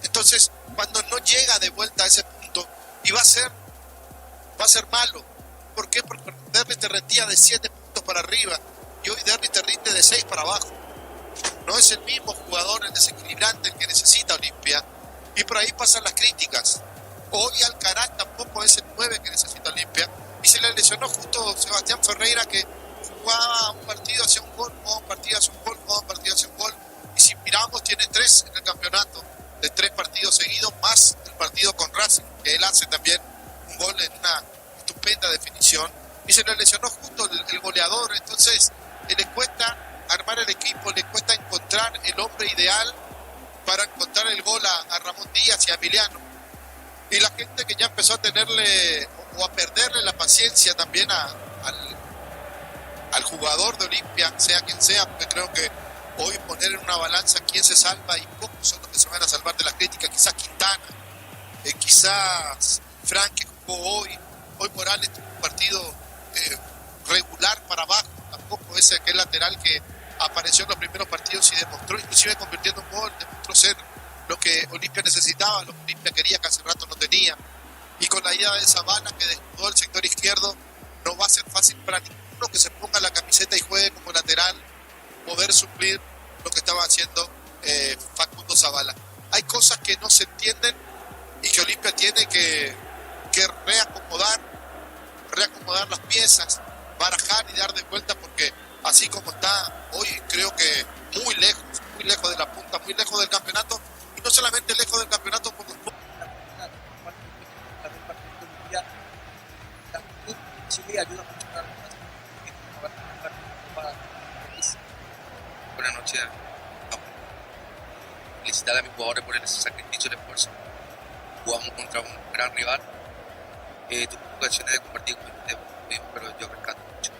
Speaker 3: entonces cuando no llega de vuelta a ese punto, y va a ser malo. ¿Por qué? Porque Derlis te rendía de 7 puntos para arriba, y hoy Derlis te rinde de 6 para abajo. No es el mismo jugador, el desequilibrante, el que necesita Olimpia, y por ahí pasan las críticas. Hoy Alcaraz tampoco es el 9 que necesita Olimpia, y se le lesionó justo Sebastián Ferreira, que jugaba un partido hacia un gol, jugaba un partido hacia un gol, jugaba un partido hacia un gol, y si miramos tiene 3 en el campeonato, de 3 partidos seguidos, más el partido con Racing, que él hace también un gol en una estupenda definición, y se le lesionó justo el goleador. Entonces le cuesta armar el equipo, le cuesta encontrar el hombre ideal para encontrar el gol a Ramón Díaz y a Emiliano, y la gente que ya empezó a tenerle o a perderle la paciencia también al jugador de Olimpia, sea quien sea, porque creo que hoy poner en una balanza quién se salva, y pocos son los que se van a salvar de las críticas, quizás Quintana, quizás Frank, que jugó hoy Morales tuvo un partido regular para abajo, tampoco ese que es lateral que apareció en los primeros partidos y demostró, inclusive convirtiendo un gol, demostró ser lo que Olimpia necesitaba, lo que Olimpia quería, que hace rato no tenía. Y con la ida de Zavala, que desnudó el sector izquierdo, no va a ser fácil para ninguno que se ponga la camiseta y juegue como lateral poder suplir lo que estaba haciendo Facundo Zavala. Hay cosas que no se entienden y que Olimpia tiene que reacomodar las piezas, barajar y dar de vuelta, porque así como está hoy, creo que muy lejos de la punta, muy lejos del campeonato, y no solamente lejos del campeonato por los puntos.
Speaker 11: Buenas noches. Felicitar a mis jugadores por ese sacrificio y el esfuerzo. Jugamos contra un gran rival. Tuve ocasiones de compartir con ustedes, pero yo rescato mucho